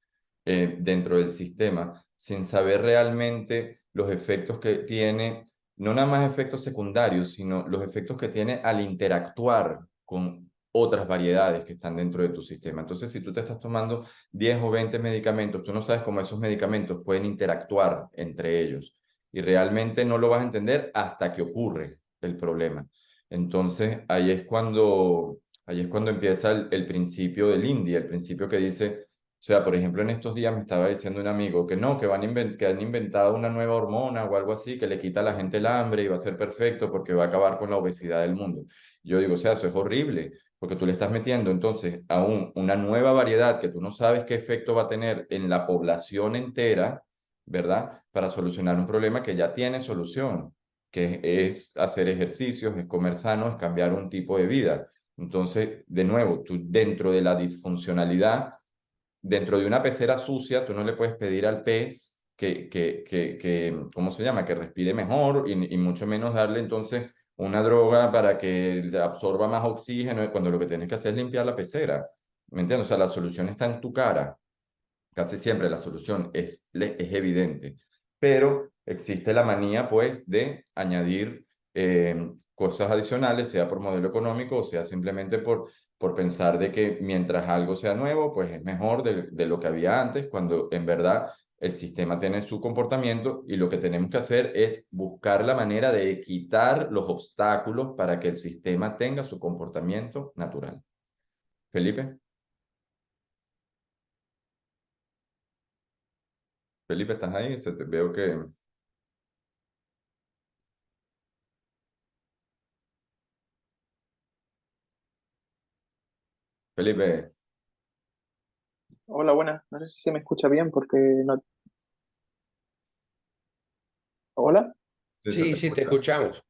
dentro del sistema, sin saber realmente los efectos que tiene, no nada más efectos secundarios, sino los efectos que tiene al interactuar con otras variedades que están dentro de tu sistema. Entonces, si tú te estás tomando 10 o 20 medicamentos, tú no sabes cómo esos medicamentos pueden interactuar entre ellos, y realmente no lo vas a entender hasta que ocurre el problema. Entonces, ahí es cuando empieza el principio del INDI, el principio que dice, o sea, por ejemplo, en estos días me estaba diciendo un amigo que no, que han inventado una nueva hormona o algo así que le quita a la gente el hambre y va a ser perfecto porque va a acabar con la obesidad del mundo. Yo digo, o sea, eso es horrible, porque tú le estás metiendo entonces a una nueva variedad que tú no sabes qué efecto va a tener en la población entera, ¿verdad? Para solucionar un problema que ya tiene solución, que es hacer ejercicios, es comer sano, es cambiar un tipo de vida. Entonces, de nuevo, tú dentro de la disfuncionalidad, dentro de una pecera sucia, tú no le puedes pedir al pez ¿cómo se llama? Que respire mejor, y mucho menos darle entonces una droga para que absorba más oxígeno, cuando lo que tienes que hacer es limpiar la pecera. ¿Me entiendes? O sea, la solución está en tu cara. Casi siempre la solución es evidente, pero existe la manía, pues, de añadir cosas adicionales, sea por modelo económico o sea simplemente por pensar de que mientras algo sea nuevo, pues es mejor de lo que había antes, cuando en verdad el sistema tiene su comportamiento, y lo que tenemos que hacer es buscar la manera de quitar los obstáculos para que el sistema tenga su comportamiento natural. Felipe. Felipe, ¿estás ahí? Veo que... Felipe, Hola, buenas. No sé si se me escucha bien porque no. Hola. sí, se te Sí, sí, te escucha. escuchamos.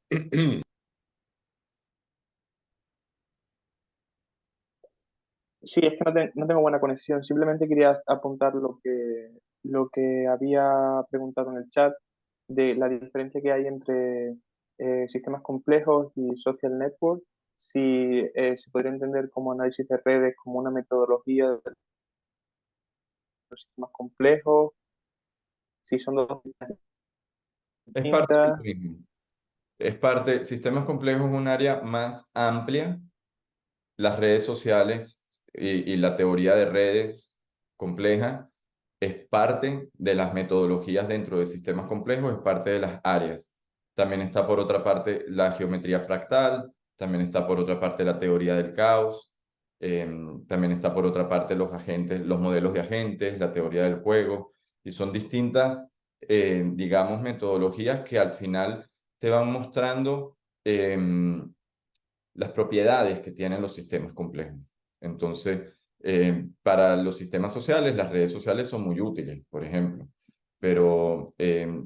Sí, es que no tengo buena conexión. Simplemente quería apuntar lo que había preguntado en el chat de la diferencia que hay entre sistemas complejos y social network. Si se podría entender como análisis de redes como una metodología de los sistemas complejos, si son dos Es parte de distintas. lo mismo. Es parte, sistemas complejos es un área más amplia. Las redes sociales y la teoría de redes complejas es parte de las metodologías dentro de sistemas complejos, es parte de las áreas. También está por otra parte la geometría fractal, también está por otra parte la teoría del caos, también está por otra parte los agentes, los modelos de agentes, la teoría del juego, y son distintas, digamos, metodologías que al final te van mostrando las propiedades que tienen los sistemas complejos. Entonces, para los sistemas sociales, las redes sociales son muy útiles, por ejemplo, pero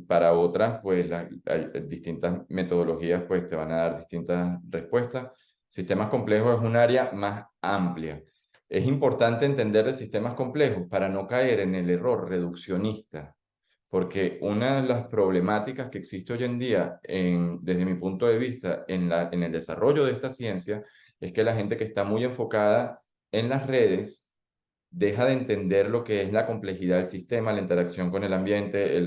para otras, pues hay distintas metodologías, pues te van a dar distintas respuestas. Sistemas complejos es un área más amplia. Es importante entender de sistemas complejos para no caer en el error reduccionista, porque una de las problemáticas que existe hoy en día, desde mi punto de vista, en el desarrollo de esta ciencia, es que la gente que está muy enfocada en las redes deja de entender lo que es la complejidad del sistema, la interacción con el ambiente,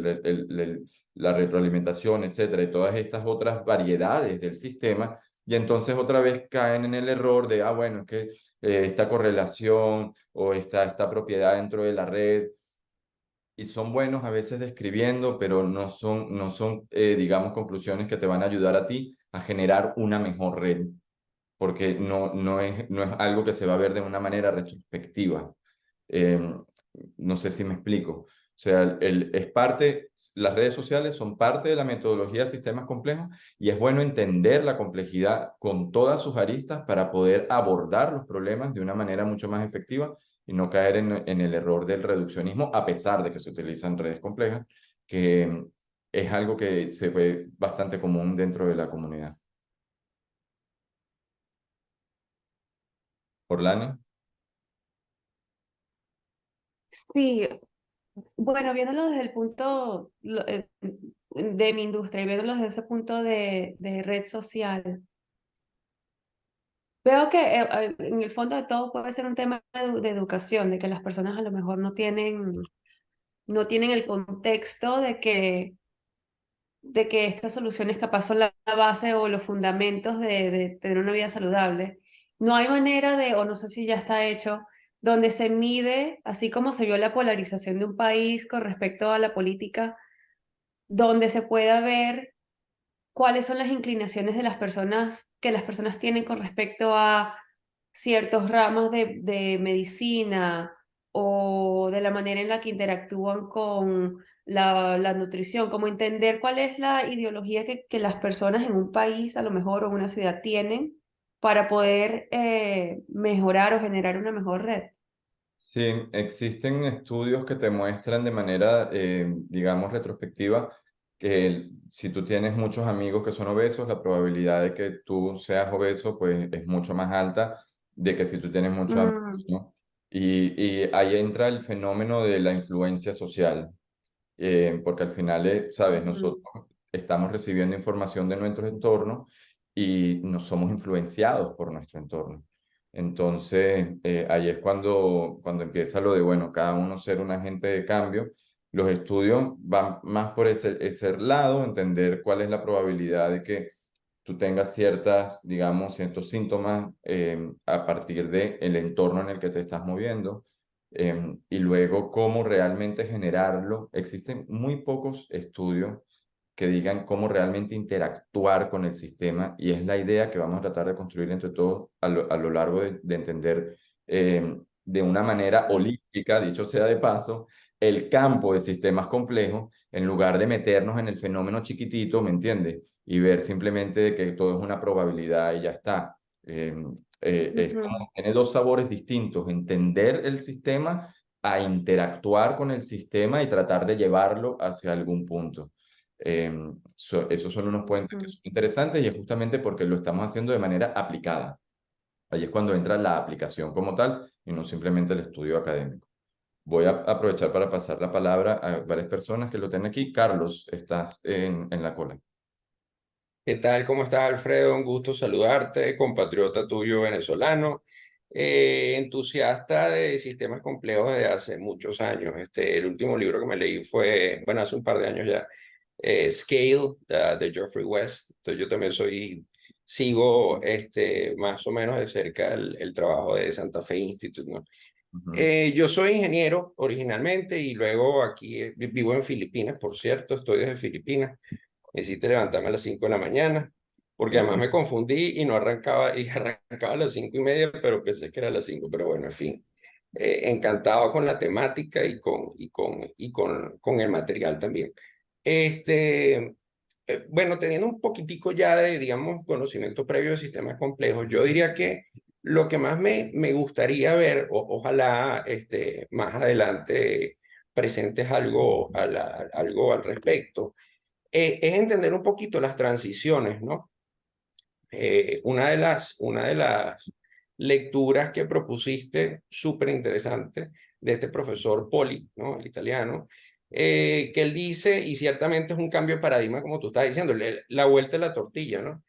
la retroalimentación, etcétera, y todas estas otras variedades del sistema, y entonces otra vez caen en el error de, bueno, es que esta correlación o esta propiedad dentro de la red, y son buenos a veces describiendo, pero no son digamos, conclusiones que te van a ayudar a ti a generar una mejor red, porque no es algo que se va a ver de una manera retrospectiva. No sé si me explico. O sea, las redes sociales son parte de la metodología de sistemas complejos y es bueno entender la complejidad con todas sus aristas para poder abordar los problemas de una manera mucho más efectiva y no caer en el error del reduccionismo, a pesar de que se utilizan redes complejas, que es algo que se ve bastante común dentro de la comunidad. Orlane. Sí, bueno, viéndolo desde el punto de mi industria y viéndolo desde ese punto de red social, veo que en el fondo de todo puede ser un tema de educación, de que las personas a lo mejor no tienen el contexto de que estas soluciones capaz son la base o los fundamentos de tener una vida saludable. No hay manera o no sé si ya está hecho, donde se mide, así como se vio la polarización de un país con respecto a la política, donde se pueda ver cuáles son las inclinaciones de las personas que las personas tienen con respecto a ciertos ramos de medicina o de la manera en la que interactúan con la nutrición, como entender cuál es la ideología que las personas en un país, a lo mejor, o en una ciudad tienen para poder mejorar o generar una mejor red. Sí, existen estudios que te muestran de manera, digamos, retrospectiva que si tú tienes muchos amigos que son obesos, la probabilidad de que tú seas obeso, pues es mucho más alta de que si tú tienes muchos amigos, Mm, ¿no? Y ahí entra el fenómeno de la influencia social, porque al final, sabes, ujú, nosotros estamos recibiendo información de nuestro entorno y nos somos influenciados por nuestro entorno. Entonces, ahí es cuando empieza lo de, bueno, cada uno ser un agente de cambio. Los estudios van más por ese lado, entender cuál es la probabilidad de que tú tengas digamos, ciertos síntomas a partir del entorno en el que te estás moviendo, y luego cómo realmente generarlo. Existen muy pocos estudios que digan cómo realmente interactuar con el sistema y es la idea que vamos a tratar de construir entre todos a lo largo de entender de una manera holística, dicho sea de paso, el campo de sistemas complejos en lugar de meternos en el fenómeno chiquitito, ¿me entiendes? Y ver simplemente que todo es una probabilidad y ya está. Es ujú. como tiene dos sabores distintos, entender el sistema a interactuar con el sistema y tratar de llevarlo hacia algún punto. Esos son unos puentes que Ujú. son interesantes y es justamente porque lo estamos haciendo de manera aplicada. Ahí es cuando entra la aplicación como tal y no simplemente el estudio académico. Voy a aprovechar para pasar la palabra a varias personas que lo tienen aquí. Carlos, estás en la cola. ¿Qué tal? ¿Cómo estás, Alfredo? Un gusto saludarte, compatriota tuyo venezolano, entusiasta de sistemas complejos desde hace muchos años. El último libro que me leí fue, bueno, hace un par de años ya, Scale, de Geoffrey West. Entonces yo también sigo más o menos de cerca el trabajo de Santa Fe Institute, ¿no? Ujú. Yo soy ingeniero originalmente y luego aquí vivo en Filipinas, por cierto, estoy desde Filipinas. Necesité levantarme a las 5 de la mañana, porque además me confundí y no arrancaba, y arrancaba a las 5:30, pero pensé que era a las 5, pero bueno, en fin. Encantado con la temática y con el material también. Este, bueno, teniendo un poquitico ya de, digamos, conocimiento previo de sistemas complejos, yo diría que lo que más me gustaría ver, ojalá más adelante presentes algo al respecto, es entender un poquito las transiciones, ¿no? Una de las lecturas que propusiste, súper interesante, de este profesor Poli, ¿no? El italiano, que él dice, y ciertamente es un cambio de paradigma, como tú estás diciendo, la vuelta de la tortilla, ¿no?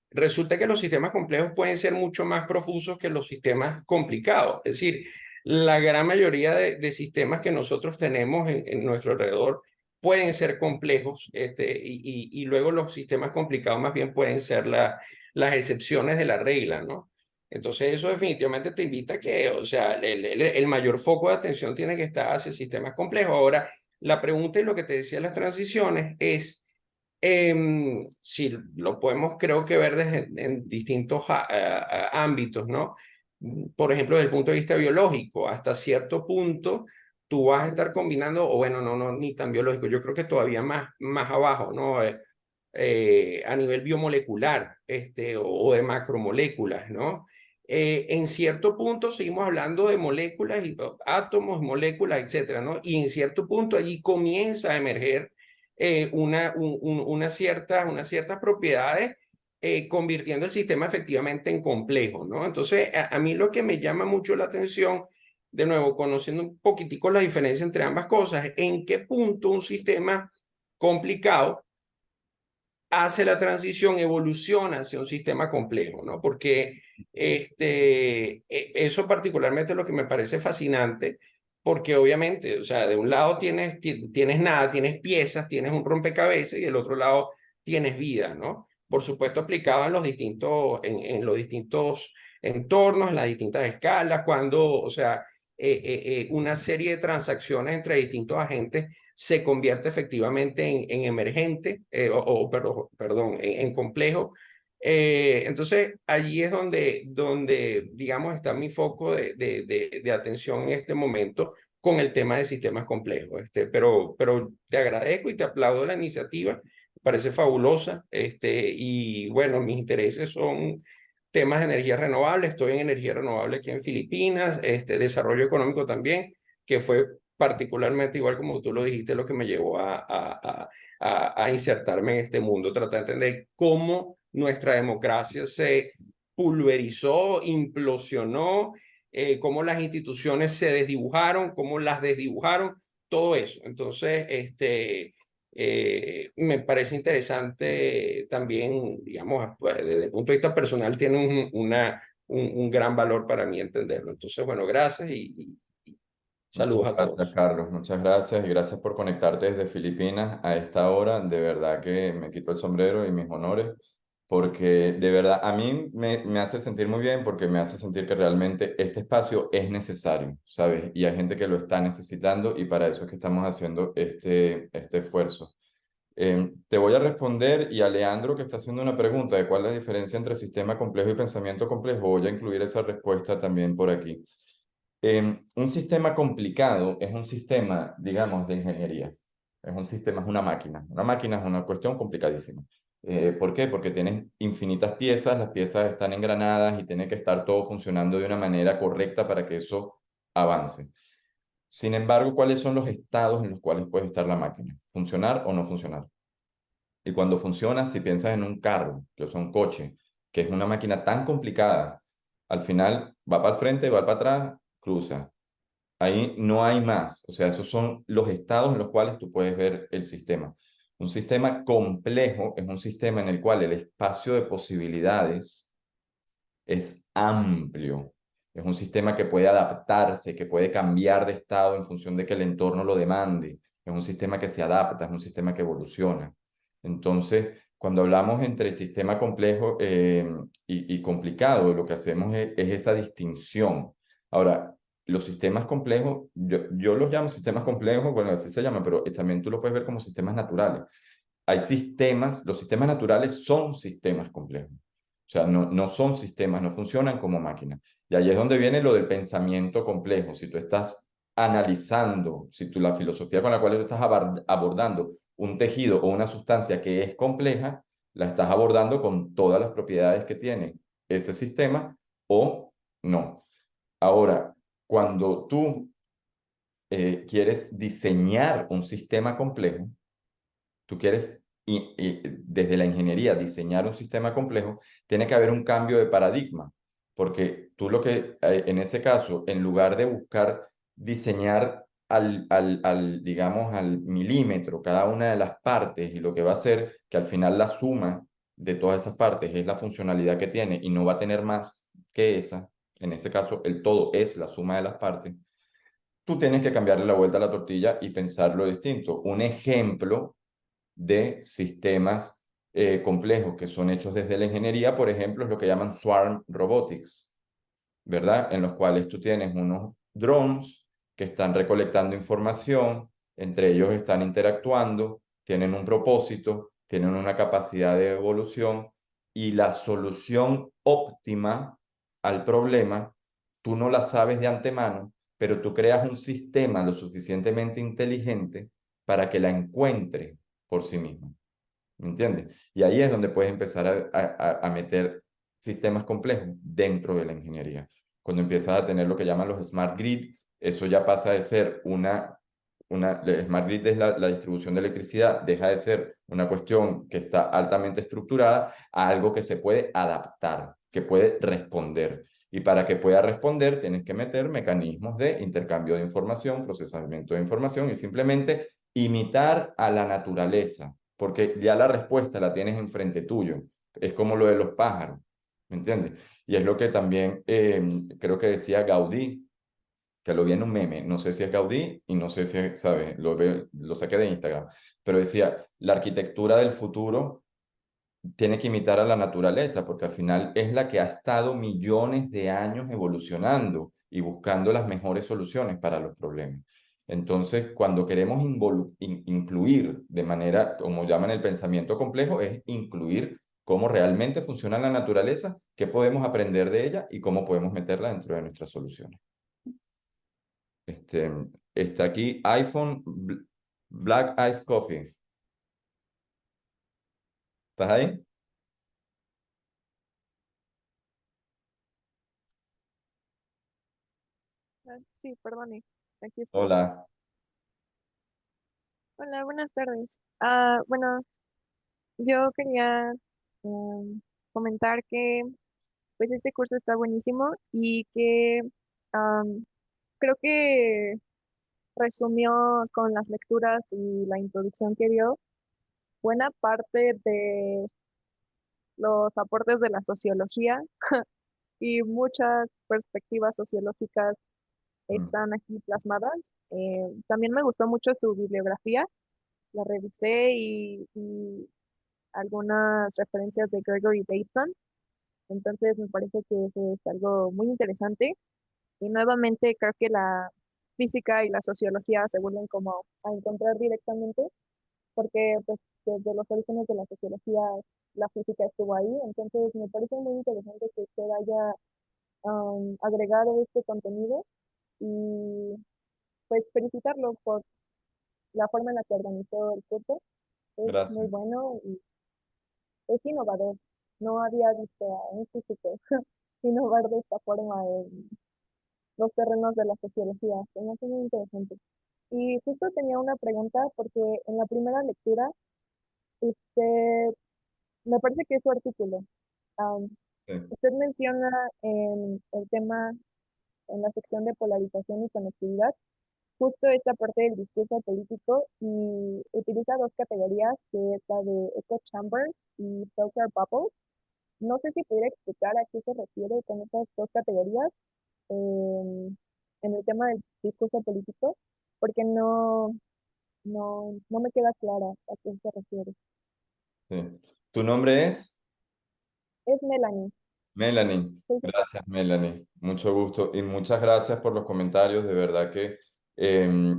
Resulta que los sistemas complejos pueden ser mucho más profusos que los sistemas complicados. Es decir, la gran mayoría de sistemas que nosotros tenemos en nuestro alrededor pueden ser complejos, y luego los sistemas complicados más bien pueden ser las excepciones de la regla, ¿no? Entonces eso definitivamente te invita a que, o sea, el mayor foco de atención tiene que estar hacia sistemas complejos. Ahora, la pregunta y lo que te decía las transiciones es, si lo podemos creo que ver desde, en distintos ámbitos, ¿no? Por ejemplo, desde el punto de vista biológico, hasta cierto punto tú vas a estar combinando, o bueno, no, ni tan biológico, yo creo que todavía más abajo, ¿no? A nivel biomolecular, o de macromoléculas, ¿no? En cierto punto seguimos hablando de moléculas, y átomos, moléculas, etcétera, ¿no? Y en cierto punto allí comienza a emerger unas ciertas propiedades, convirtiendo el sistema efectivamente en complejo, ¿no? Entonces, a mí lo que me llama mucho la atención, de nuevo, conociendo un poquitico la diferencia entre ambas cosas, en qué punto un sistema complicado hace la transición, evoluciona hacia un sistema complejo, ¿no? Porque eso particularmente es lo que me parece fascinante, porque obviamente, o sea, de un lado tienes nada, tienes piezas, tienes un rompecabezas, y del otro lado tienes vida, ¿no? Por supuesto, aplicado en los distintos entornos, en las distintas escalas, cuando, o sea, una serie de transacciones entre distintos agentes se convierte efectivamente en emergente, perdón, en complejo. Entonces, allí es donde, digamos, está mi foco de atención en este momento con el tema de sistemas complejos. Pero te agradezco y te aplaudo la iniciativa, me parece fabulosa. Y bueno, mis intereses son temas de energía renovable. Estoy en energía renovable aquí en Filipinas, desarrollo económico también, que fue particularmente, igual como tú lo dijiste, lo que me llevó a insertarme en este mundo, tratar de entender cómo nuestra democracia se pulverizó, implosionó, cómo las instituciones se desdibujaron, cómo las desdibujaron, todo eso. Entonces, me parece interesante también, digamos, pues, desde el punto de vista personal, tiene un gran valor para mí entenderlo. Entonces, bueno, gracias y Muchas saludos a gracias, todos. Carlos. Muchas gracias y gracias por conectarte desde Filipinas a esta hora. De verdad que me quito el sombrero y mis honores, porque de verdad a mí me hace sentir muy bien, porque me hace sentir que realmente este espacio es necesario, ¿sabes? Y hay gente que lo está necesitando y para eso es que estamos haciendo este esfuerzo. Te voy a responder, y a Leandro, que está haciendo una pregunta de cuál es la diferencia entre sistema complejo y pensamiento complejo, voy a incluir esa respuesta también por aquí. Un sistema complicado es un sistema, digamos, de ingeniería. Es un sistema, es una máquina. Una máquina es una cuestión complicadísima. ¿Por qué? Porque tienes infinitas piezas, las piezas están engranadas y tiene que estar todo funcionando de una manera correcta para que eso avance. Sin embargo, ¿cuáles son los estados en los cuales puede estar la máquina? ¿Funcionar o no funcionar? Y cuando funciona, si piensas en un carro, que es un coche, que es una máquina tan complicada, al final va para el frente, va para atrás, cruza. Ahí no hay más. O sea, esos son los estados en los cuales tú puedes ver el sistema. Un sistema complejo es un sistema en el cual el espacio de posibilidades es amplio. Es un sistema que puede adaptarse, que puede cambiar de estado en función de que el entorno lo demande. Es un sistema que se adapta, es un sistema que evoluciona. Entonces, cuando hablamos entre sistema complejo y complicado, lo que hacemos es esa distinción. Ahora, los sistemas complejos, yo los llamo sistemas complejos, bueno, así se llaman, pero también tú lo puedes ver como sistemas naturales. Hay sistemas, los sistemas naturales son sistemas complejos. O sea, no son sistemas, no funcionan como máquinas. Y ahí es donde viene lo del pensamiento complejo. Si tú estás analizando, si tú la filosofía con la cual tú estás abordando un tejido o una sustancia que es compleja, la estás abordando con todas las propiedades que tiene ese sistema o no. Ahora, cuando tú quieres diseñar un sistema complejo, tú quieres desde la ingeniería diseñar un sistema complejo, tiene que haber un cambio de paradigma, porque tú lo que, en ese caso, en lugar de buscar diseñar digamos, al milímetro cada una de las partes y lo que va a hacer que al final la suma de todas esas partes es la funcionalidad que tiene y no va a tener más que esa, en ese caso el todo es la suma de las partes, tú tienes que cambiarle la vuelta a la tortilla y pensarlo distinto. Un ejemplo de sistemas complejos que son hechos desde la ingeniería, por ejemplo, es lo que llaman swarm robotics, ¿verdad? En los cuales tú tienes unos drones que están recolectando información, entre ellos están interactuando, tienen un propósito, tienen una capacidad de evolución y la solución óptima al problema, tú no la sabes de antemano, pero tú creas un sistema lo suficientemente inteligente para que la encuentre por sí mismo. ¿Me entiendes? Y ahí es donde puedes empezar a meter sistemas complejos dentro de la ingeniería. Cuando empiezas a tener lo que llaman los smart grid, eso ya pasa de ser smart grid es la distribución de electricidad, deja de ser una cuestión que está altamente estructurada a algo que se puede adaptar, que puede responder. Y para que pueda responder, tienes que meter mecanismos de intercambio de información, procesamiento de información y simplemente imitar a la naturaleza, porque ya la respuesta la tienes enfrente tuyo. Es como lo de los pájaros, ¿me entiendes? Y es lo que también creo que decía Gaudí, que lo vi en un meme, no sé si es Gaudí y no sé si, ¿sabes? Lo saqué de Instagram, pero decía, la arquitectura del futuro tiene que imitar a la naturaleza, porque al final es la que ha estado millones de años evolucionando y buscando las mejores soluciones para los problemas. Entonces, cuando queremos incluir de manera, como llaman el pensamiento complejo, es incluir cómo realmente funciona la naturaleza, qué podemos aprender de ella y cómo podemos meterla dentro de nuestras soluciones. Está aquí iPhone Black Iced Coffee. ¿Estás ahí? Sí, perdone, aquí estoy. Hola. Hola, buenas tardes. Bueno, yo quería comentar que pues este curso está buenísimo y que am, creo que resumió con las lecturas y la introducción que dio buena parte de los aportes de la sociología y muchas perspectivas sociológicas Mm. están aquí plasmadas. También me gustó mucho su bibliografía, la revisé y algunas referencias de Gregory Bateson, entonces me parece que eso es algo muy interesante y nuevamente creo que la física y la sociología se vuelven como a encontrar directamente porque pues desde los orígenes de la sociología la física estuvo ahí, entonces me parece muy interesante que usted haya agregado este contenido y pues felicitarlo por la forma en la que organizó el curso, es muy Gracias. bueno y es innovador. No había visto a un físico innovar de esta forma en los terrenos de la sociología. Se me hace muy interesante. Y justo tenía una pregunta porque en la primera lectura, usted, me parece que es su artículo. am, Sí. Usted menciona en el tema, en la sección de polarización y conectividad, justo esta parte del discurso político y utiliza dos categorías, que es la de echo chambers y filter bubbles. No sé si pudiera explicar a qué se refiere con estas dos categorías en el tema del discurso político, porque no me queda clara a qué se refiere. Sí. ¿Tu nombre es? Es Melanie. Melanie. Soy Gracias, Melanie. Mucho gusto y muchas gracias por los comentarios. De verdad que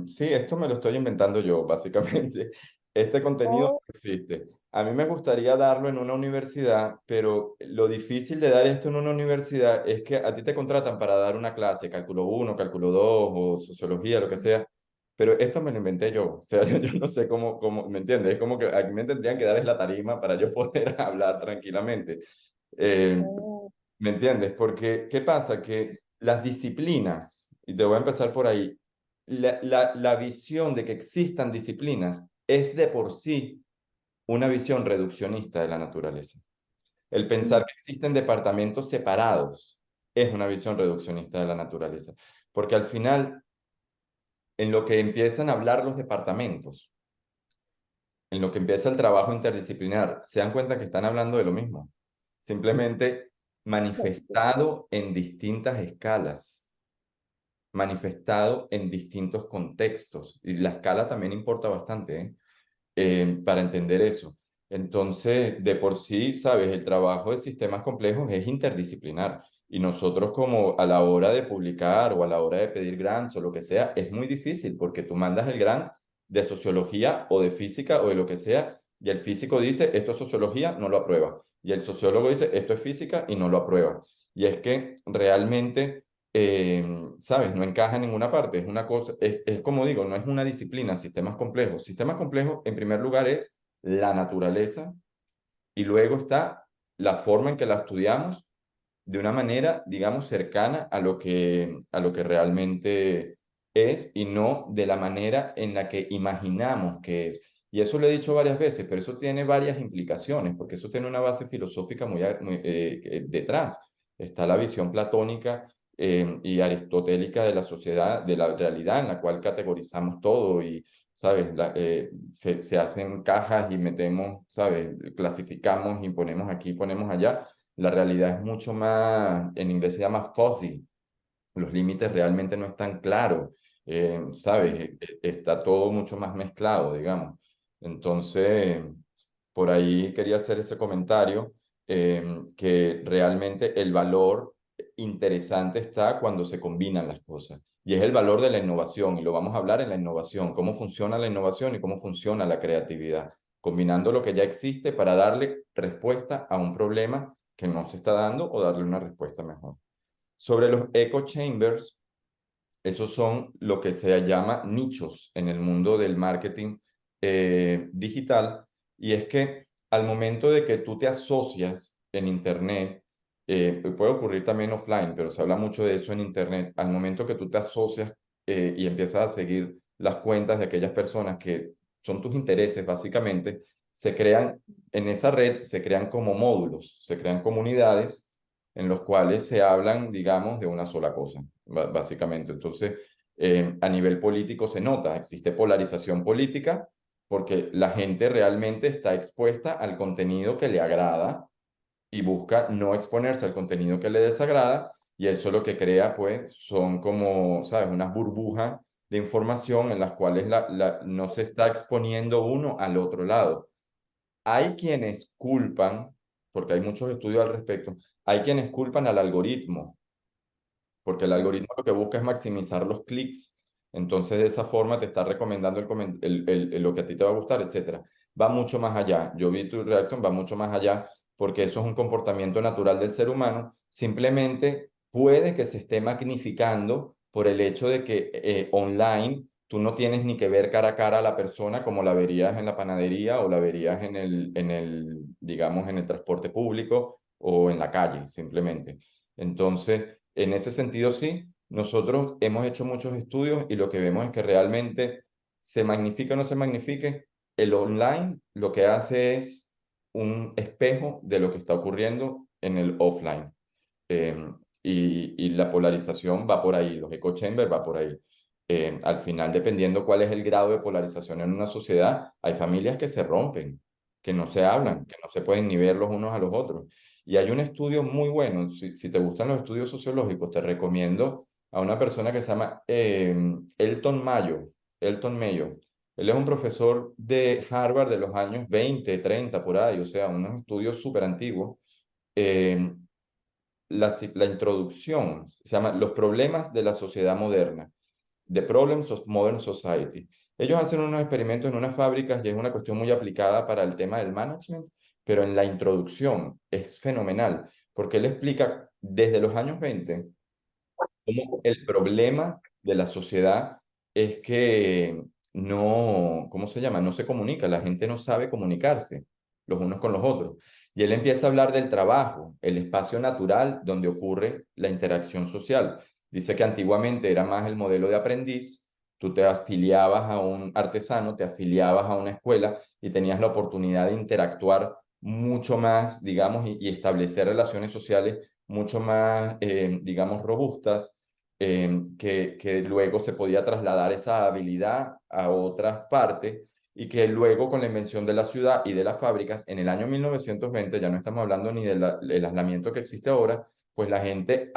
sí, esto me lo estoy inventando yo, básicamente. Este contenido no oh, existe. A mí me gustaría darlo en una universidad, pero lo difícil de dar esto en una universidad es que a ti te contratan para dar una clase, cálculo 1, cálculo 2 o sociología, lo que sea, pero esto me lo inventé yo, o sea, yo no sé cómo, ¿me entiendes? Es como que a mí me tendrían que dar es la tarima para yo poder hablar tranquilamente. Eh, Oh, ¿Me entiendes? Porque, ¿qué pasa? Que las disciplinas, y te voy a empezar por ahí, la visión de que existan disciplinas es de por sí una visión reduccionista de la naturaleza. El pensar mm, que existen departamentos separados es una visión reduccionista de la naturaleza, porque al final, en lo que empiezan a hablar los departamentos, en lo que empieza el trabajo interdisciplinar, se dan cuenta que están hablando de lo mismo, simplemente manifestado en distintas escalas, manifestado en distintos contextos, y la escala también importa bastante, ¿eh? Para entender eso. Entonces, de por sí, sabes, el trabajo de sistemas complejos es interdisciplinar y nosotros como a la hora de publicar o a la hora de pedir grants o lo que sea, es muy difícil porque tú mandas el grant de sociología o de física o de lo que sea y el físico dice, esto es sociología, no lo aprueba. Y el sociólogo dice, esto es física y no lo aprueba. Y es que realmente ¿sabes? No encaja en ninguna parte. Es una cosa, es como digo, no es una disciplina, sistemas complejos. Sistemas complejos, en primer lugar, es la naturaleza y luego está la forma en que la estudiamos de una manera, digamos, cercana a lo que realmente es y no de la manera en la que imaginamos que es. Y eso lo he dicho varias veces, pero eso tiene varias implicaciones, porque eso tiene una base filosófica detrás. Está la visión platónica y aristotélica de la sociedad, de la realidad en la cual categorizamos todo y, ¿sabes? Se hacen cajas y metemos, ¿sabes? Clasificamos y ponemos aquí, ponemos allá. La realidad es mucho más, en inglés se llama fuzzy, los límites realmente no están claros, ¿sabes? Está todo mucho más mezclado, digamos. Entonces, por ahí quería hacer ese comentario, que realmente el valor interesante está cuando se combinan las cosas. Y es el valor de la innovación, y lo vamos a hablar en la innovación, cómo funciona la innovación y cómo funciona la creatividad, combinando lo que ya existe para darle respuesta a un problema que no se está dando o darle una respuesta mejor. Sobre los echo chambers, esos son lo que se llama nichos en el mundo del marketing digital. Y es que al momento de que tú te asocias en Internet, puede ocurrir también offline, pero se habla mucho de eso en Internet, al momento que tú te asocias y empiezas a seguir las cuentas de aquellas personas que son tus intereses, básicamente, se crean en esa red, se crean como módulos, se crean comunidades en los cuales se hablan, digamos, de una sola cosa, básicamente. Entonces, a nivel político se nota, existe polarización política porque la gente realmente está expuesta al contenido que le agrada y busca no exponerse al contenido que le desagrada y eso lo que crea, pues, son como, ¿sabes?, unas burbujas de información en las cuales no se está exponiendo uno al otro lado. Hay quienes culpan, porque hay muchos estudios al respecto, hay quienes culpan al algoritmo, porque el algoritmo lo que busca es maximizar los clics. Entonces, de esa forma te está recomendando lo que a ti te va a gustar, etcétera. Va mucho más allá. Yo vi tu reacción, va mucho más allá, porque eso es un comportamiento natural del ser humano. Simplemente puede que se esté magnificando por el hecho de que online tú no tienes ni que ver cara a cara a la persona como la verías en la panadería o la verías digamos, en el transporte público o en la calle, simplemente. Entonces, en ese sentido, sí, nosotros hemos hecho muchos estudios y lo que vemos es que realmente se magnifique o no se magnifique, el online lo que hace es un espejo de lo que está ocurriendo en el offline. Y la polarización va por ahí, los echo chambers va por ahí. Al final, dependiendo cuál es el grado de polarización en una sociedad, hay familias que se rompen, que no se hablan, que no se pueden ni ver los unos a los otros. Y hay un estudio muy bueno, si te gustan los estudios sociológicos, te recomiendo a una persona que se llama Elton Mayo, Elton Mayo. Él es un profesor de Harvard de los años 20, 30, por ahí, o sea, unos estudios súper antiguos. Eh, la introducción se llama Los problemas de la sociedad moderna, The Problems of Modern Society. Ellos hacen unos experimentos en unas fábricas y es una cuestión muy aplicada para el tema del management, pero en la introducción es fenomenal, porque él explica desde los años 20 cómo el problema de la sociedad es que no, ¿cómo se llama? No se comunica, la gente no sabe comunicarse los unos con los otros. Y él empieza a hablar del trabajo, el espacio natural donde ocurre la interacción social. Dice que antiguamente era más el modelo de aprendiz, tú te afiliabas a un artesano, te afiliabas a una escuela y tenías la oportunidad de interactuar mucho más, digamos, y establecer relaciones sociales mucho más, digamos, robustas, que luego se podía trasladar esa habilidad a otras partes y que luego con la invención de la ciudad y de las fábricas en el año 1920, ya no estamos hablando ni del aislamiento que existe ahora, pues la gente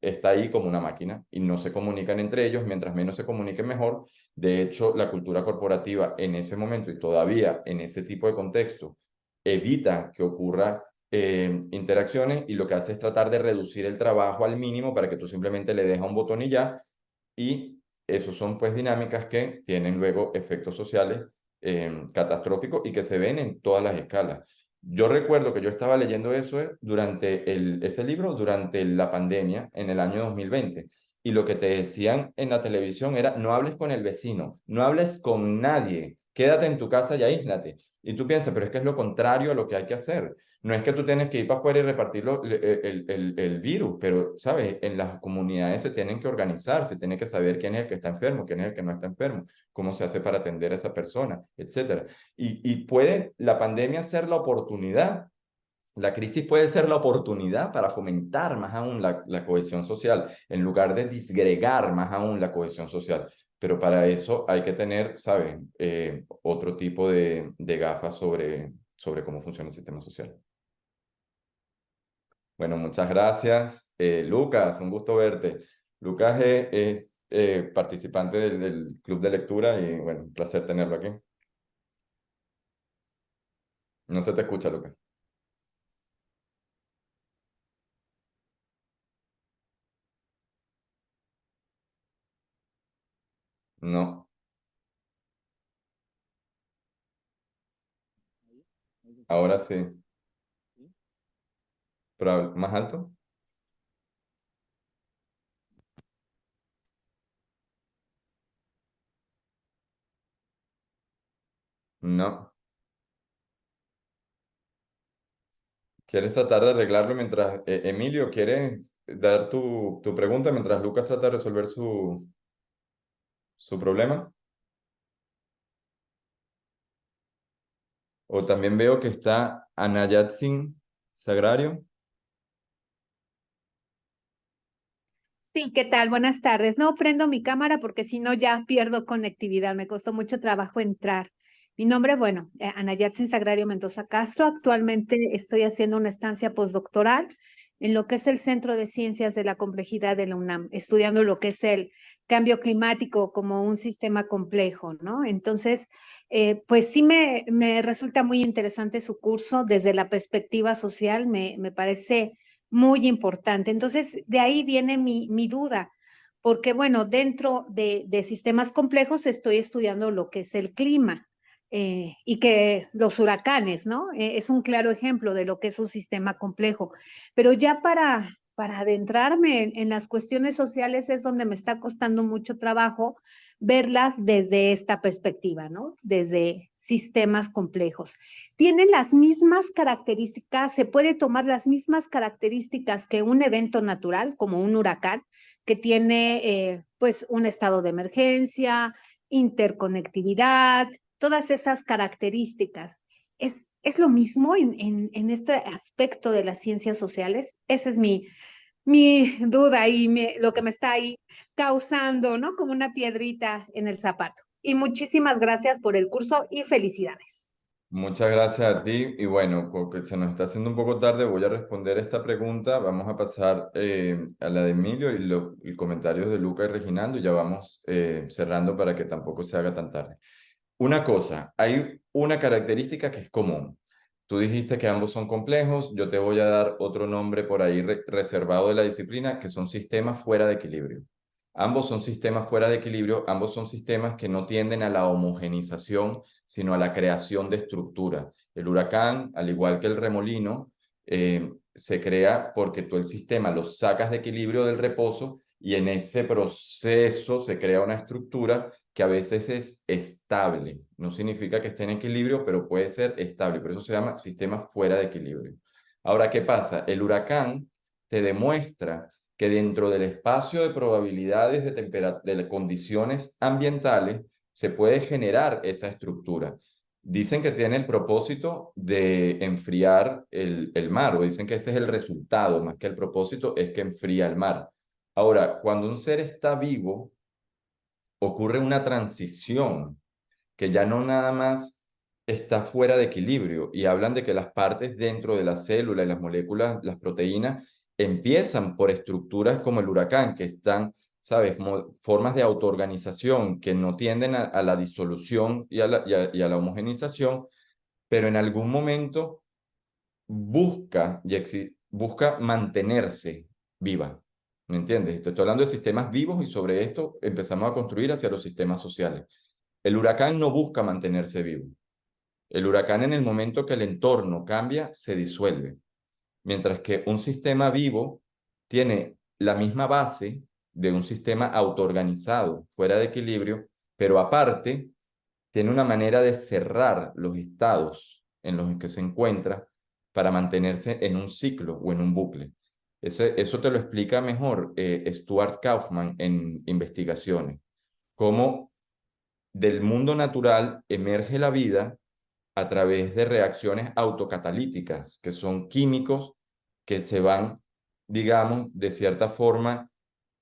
está ahí como una máquina y no se comunican entre ellos, mientras menos se comuniquen mejor. De hecho, la cultura corporativa en ese momento y todavía en ese tipo de contexto evita que ocurra interacciones y lo que hace es tratar de reducir el trabajo al mínimo para que tú simplemente le dejes un botón y ya. Y esos son pues dinámicas que tienen luego efectos sociales catastróficos y que se ven en todas las escalas. Yo recuerdo que yo estaba leyendo eso durante ese libro durante la pandemia en el año 2020 y lo que te decían en la televisión era no hables con el vecino, no hables con nadie, quédate en tu casa y aíslate. Y tú piensas, pero es que es lo contrario a lo que hay que hacer. No es que tú tienes que ir para afuera y repartir el virus, pero, ¿sabes? En las comunidades se tienen que organizar, se tiene que saber quién es el que está enfermo, quién es el que no está enfermo, cómo se hace para atender a esa persona, etcétera. Y puede la pandemia ser la oportunidad, la crisis puede ser la oportunidad para fomentar más aún la cohesión social, en lugar de disgregar más aún la cohesión social. Pero para eso hay que tener, ¿saben? Otro tipo de gafas sobre cómo funciona el sistema social. Bueno, muchas gracias. Lucas, un gusto verte. Lucas es participante del club de lectura y bueno, un placer tenerlo aquí. No se te escucha, Lucas. No. Ahora sí. Pero más alto. No. ¿Quieres tratar de arreglarlo mientras... Emilio, ¿quieres dar tu pregunta mientras Lucas trata de resolver su problema? O también veo que está Anayatsin Sagrario. Sí, ¿qué tal? Buenas tardes. No prendo mi cámara porque si no ya pierdo conectividad. Me costó mucho trabajo entrar. Mi nombre, bueno, Anayatsin Sagrario Mendoza Castro. Actualmente estoy haciendo una estancia postdoctoral en lo que es el Centro de Ciencias de la Complejidad de la UNAM, estudiando lo que es el cambio climático como un sistema complejo, ¿no? Entonces, pues sí me resulta muy interesante su curso desde la perspectiva social. Me parece muy importante. Entonces, de ahí viene mi duda, porque bueno, dentro de sistemas complejos estoy estudiando lo que es el clima y que los huracanes, ¿no? Es un claro ejemplo de lo que es un sistema complejo. Pero ya para adentrarme en las cuestiones sociales es donde me está costando mucho trabajo verlas desde esta perspectiva, ¿no? Desde sistemas complejos. Tienen las mismas características, se puede tomar las mismas características que un evento natural, como un huracán, que tiene pues un estado de emergencia, interconectividad, todas esas características. ¿Es lo mismo en este aspecto de las ciencias sociales? Esa es mi duda y lo que me está ahí causando, ¿no? Como una piedrita en el zapato. Y muchísimas gracias por el curso y felicidades. Muchas gracias a ti. Y bueno, porque se nos está haciendo un poco tarde, voy a responder esta pregunta. Vamos a pasar a la de Emilio y los comentarios de Luca y Reginaldo. Y ya vamos cerrando para que tampoco se haga tan tarde. Una cosa, hay una característica que es común. Tú dijiste que ambos son complejos, yo te voy a dar otro nombre por ahí reservado de la disciplina, que son sistemas fuera de equilibrio. Ambos son sistemas fuera de equilibrio, ambos son sistemas que no tienden a la homogenización, sino a la creación de estructura. El huracán, al igual que el remolino, se crea porque tú el sistema lo sacas de equilibrio del reposo y en ese proceso se crea una estructura que a veces es estable. No significa que esté en equilibrio, pero puede ser estable. Por eso se llama sistema fuera de equilibrio. Ahora, ¿qué pasa? El huracán te demuestra que dentro del espacio de probabilidades de condiciones ambientales se puede generar esa estructura. Dicen que tiene el propósito de enfriar el mar, o dicen que ese es el resultado, más que el propósito, es que enfría el mar. Ahora, cuando un ser está vivo, ocurre una transición que ya no nada más está fuera de equilibrio y hablan de que las partes dentro de la célula y las moléculas, las proteínas, empiezan por estructuras como el huracán, que están, ¿sabes?, formas de autoorganización que no tienden a la disolución y a la homogenización, pero en algún momento busca mantenerse viva. ¿Me entiendes? Estoy hablando de sistemas vivos y sobre esto empezamos a construir hacia los sistemas sociales. El huracán no busca mantenerse vivo. El huracán en el momento que el entorno cambia, se disuelve. Mientras que un sistema vivo tiene la misma base de un sistema autoorganizado, fuera de equilibrio, pero aparte tiene una manera de cerrar los estados en los que se encuentra para mantenerse en un ciclo o en un bucle. Eso te lo explica mejor Stuart Kauffman en Investigaciones. Cómo del mundo natural emerge la vida a través de reacciones autocatalíticas, que son químicos que se van, digamos, de cierta forma,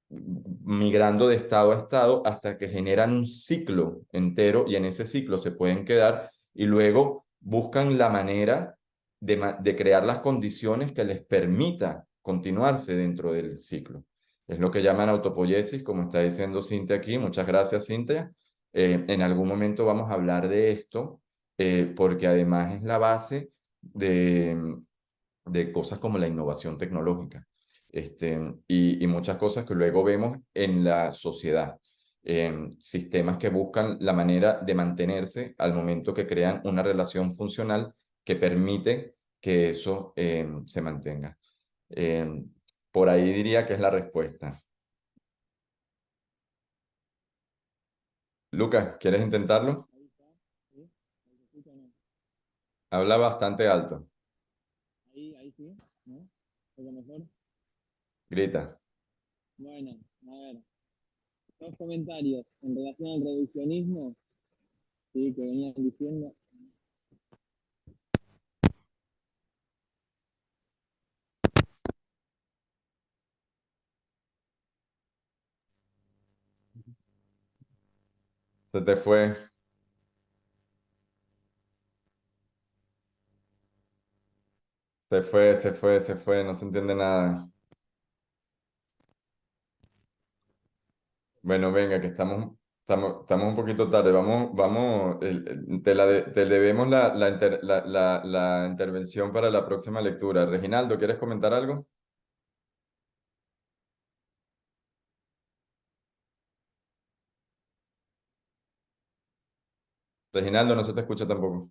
migrando de estado a estado hasta que generan un ciclo entero y en ese ciclo se pueden quedar y luego buscan la manera de crear las condiciones que les permita continuarse dentro del ciclo. Es lo que llaman autopoiesis, como está diciendo Cintia aquí. Muchas gracias, Cintia. En algún momento vamos a hablar de esto, porque además es la base de cosas como la innovación tecnológica, y muchas cosas que luego vemos en la sociedad. Sistemas que buscan la manera de mantenerse al momento que crean una relación funcional que permite que eso se mantenga. Por ahí diría que es la respuesta. Lucas, ¿quieres intentarlo? Habla bastante alto. Ahí sí, ¿no? ¿Algo mejor? Grita. Bueno, a ver, dos comentarios en relación al reduccionismo, sí, que venían diciendo. Se te fue. Se fue, no se entiende nada. Bueno, venga, que estamos un poquito tarde. Te debemos la intervención para la próxima lectura. Reginaldo, ¿quieres comentar algo? Reginaldo, no se te escucha tampoco.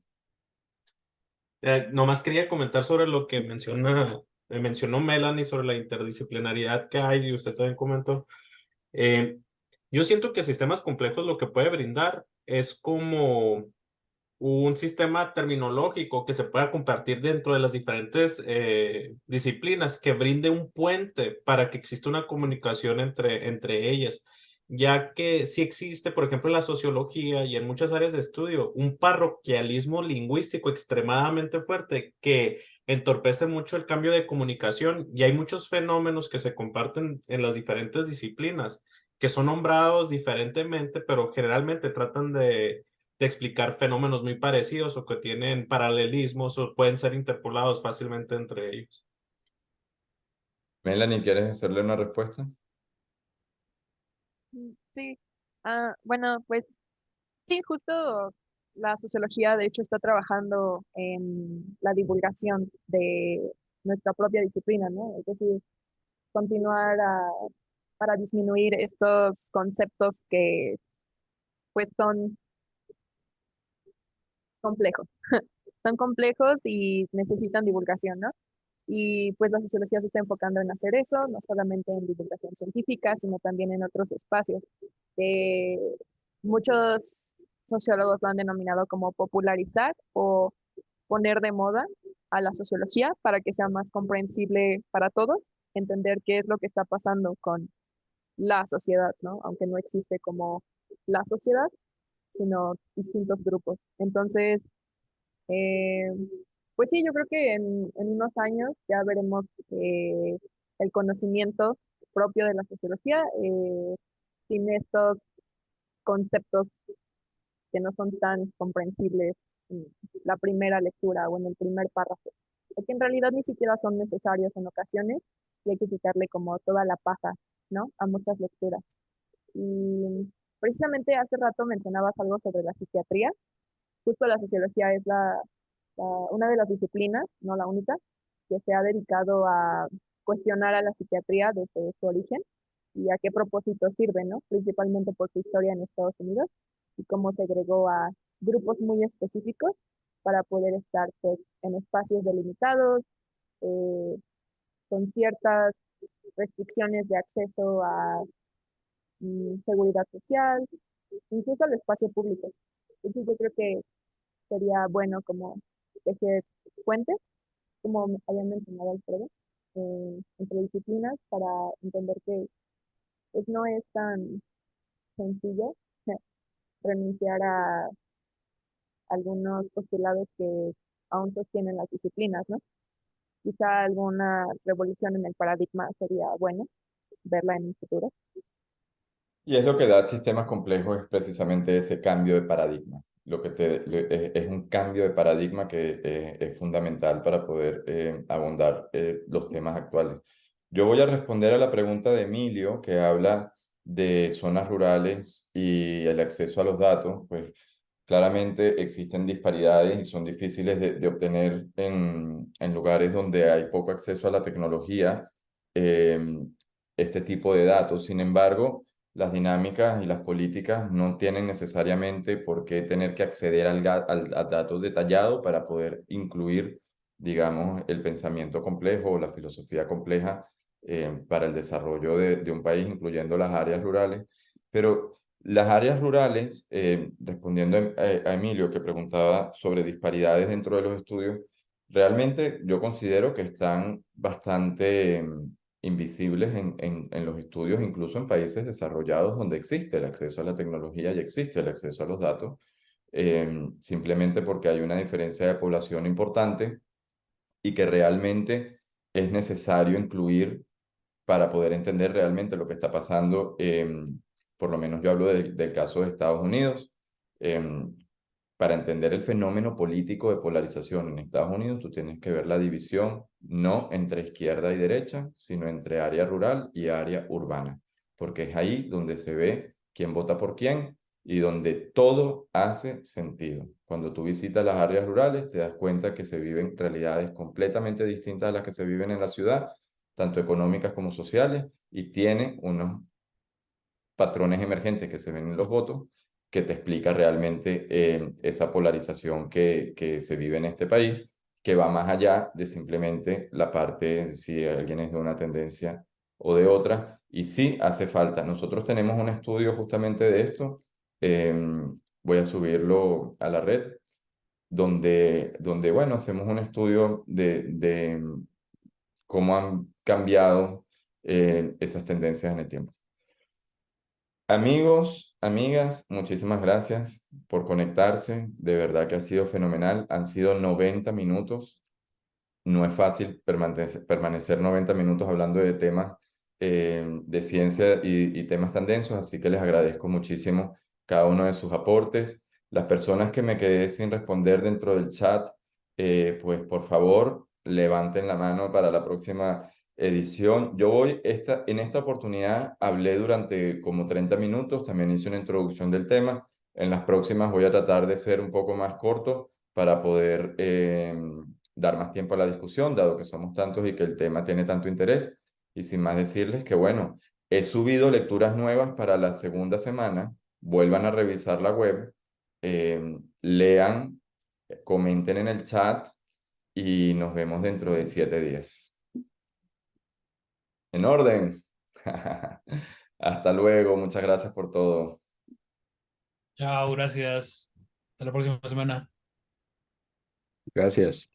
Nomás quería comentar sobre lo que mencionó Melanie sobre la interdisciplinariedad que hay y usted también comentó. Yo siento que sistemas complejos lo que puede brindar es como un sistema terminológico que se pueda compartir dentro de las diferentes disciplinas, que brinde un puente para que exista una comunicación entre ellas, ya que sí existe, por ejemplo, en la sociología y en muchas áreas de estudio, un parroquialismo lingüístico extremadamente fuerte que entorpece mucho el cambio de comunicación, y hay muchos fenómenos que se comparten en las diferentes disciplinas, que son nombrados diferentemente, pero generalmente tratan de explicar fenómenos muy parecidos o que tienen paralelismos o pueden ser interpolados fácilmente entre ellos. Melanie, ¿quieres hacerle una respuesta? Sí, bueno, pues sí, justo la sociología de hecho está trabajando en la divulgación de nuestra propia disciplina, ¿no? Es decir, continuar para disminuir estos conceptos que pues son complejos. Son complejos y necesitan divulgación, ¿no? Y pues la sociología se está enfocando en hacer eso, no solamente en divulgación científica, sino también en otros espacios. Eh, Muchos sociólogos lo han denominado como popularizar o poner de moda a la sociología para que sea más comprensible para todos, entender qué es lo que está pasando con la sociedad, ¿no? Aunque no existe como la sociedad, sino distintos grupos. Entonces, eh, pues sí, yo creo que en unos años ya veremos el conocimiento propio de la sociología sin estos conceptos que no son tan comprensibles en la primera lectura o en el primer párrafo, porque en realidad ni siquiera son necesarios en ocasiones y hay que quitarle como toda la paja, ¿no? A muchas lecturas. Y precisamente hace rato mencionabas algo sobre la psiquiatría. Justo la sociología es una de las disciplinas, no la única, que se ha dedicado a cuestionar a la psiquiatría desde su origen y a qué propósito sirve, ¿no? Principalmente por su historia en Estados Unidos y cómo segregó a grupos muy específicos para poder estar pues, en espacios delimitados, eh, con ciertas restricciones de acceso a seguridad social, incluso al espacio público. Entonces yo creo que sería bueno como tejer puentes, como había mencionado Alfredo, entre disciplinas para entender que pues, no es tan sencillo renunciar a algunos postulados que aún sostienen las disciplinas, ¿no? Quizá alguna revolución en el paradigma sería bueno verla en un futuro. Y es lo que da sistemas complejos, es precisamente ese cambio de paradigma. Lo que es un cambio de paradigma que es fundamental para poder abordar los temas actuales. Yo voy a responder a la pregunta de Emilio, que habla de zonas rurales y el acceso a los datos. Pues claramente existen disparidades y son difíciles de obtener en lugares donde hay poco acceso a la tecnología, eh, este tipo de datos. Sin embargo, las dinámicas y las políticas no tienen necesariamente por qué tener que acceder al dato detallado para poder incluir, digamos, el pensamiento complejo o la filosofía compleja para el desarrollo de un país, incluyendo las áreas rurales. Pero las áreas rurales, respondiendo a Emilio, que preguntaba sobre disparidades dentro de los estudios, realmente yo considero que están bastante invisibles en los estudios, incluso en países desarrollados donde existe el acceso a la tecnología y existe el acceso a los datos, simplemente porque hay una diferencia de población importante y que realmente es necesario incluir para poder entender realmente lo que está pasando. Por lo menos yo hablo del caso de Estados Unidos. Para entender el fenómeno político de polarización en Estados Unidos, tú tienes que ver la división no entre izquierda y derecha, sino entre área rural y área urbana, porque es ahí donde se ve quién vota por quién y donde todo hace sentido. Cuando tú visitas las áreas rurales, te das cuenta que se viven realidades completamente distintas a las que se viven en la ciudad, tanto económicas como sociales, y tiene unos patrones emergentes que se ven en los votos, que te explica realmente esa polarización que se vive en este país, que va más allá de simplemente la parte de si alguien es de una tendencia o de otra. Y sí, hace falta. Nosotros tenemos un estudio justamente de esto. Voy a subirlo a la red, donde bueno, hacemos un estudio de cómo han cambiado esas tendencias en el tiempo. Amigos, amigas, muchísimas gracias por conectarse. De verdad que ha sido fenomenal. Han sido 90 minutos. No es fácil permanecer 90 minutos hablando de temas de ciencia y temas tan densos, así que les agradezco muchísimo cada uno de sus aportes. Las personas que me quedé sin responder dentro del chat, pues por favor, levanten la mano para la próxima edición. En esta oportunidad hablé durante como 30 minutos, también hice una introducción del tema. En las próximas voy a tratar de ser un poco más corto para poder dar más tiempo a la discusión, dado que somos tantos y que el tema tiene tanto interés. Y sin más decirles que, bueno, he subido lecturas nuevas para la segunda semana. Vuelvan a revisar la web, lean, comenten en el chat y nos vemos dentro de 7 días. ¿En orden? Hasta luego, muchas gracias por todo. Chao, gracias. Hasta la próxima semana. Gracias.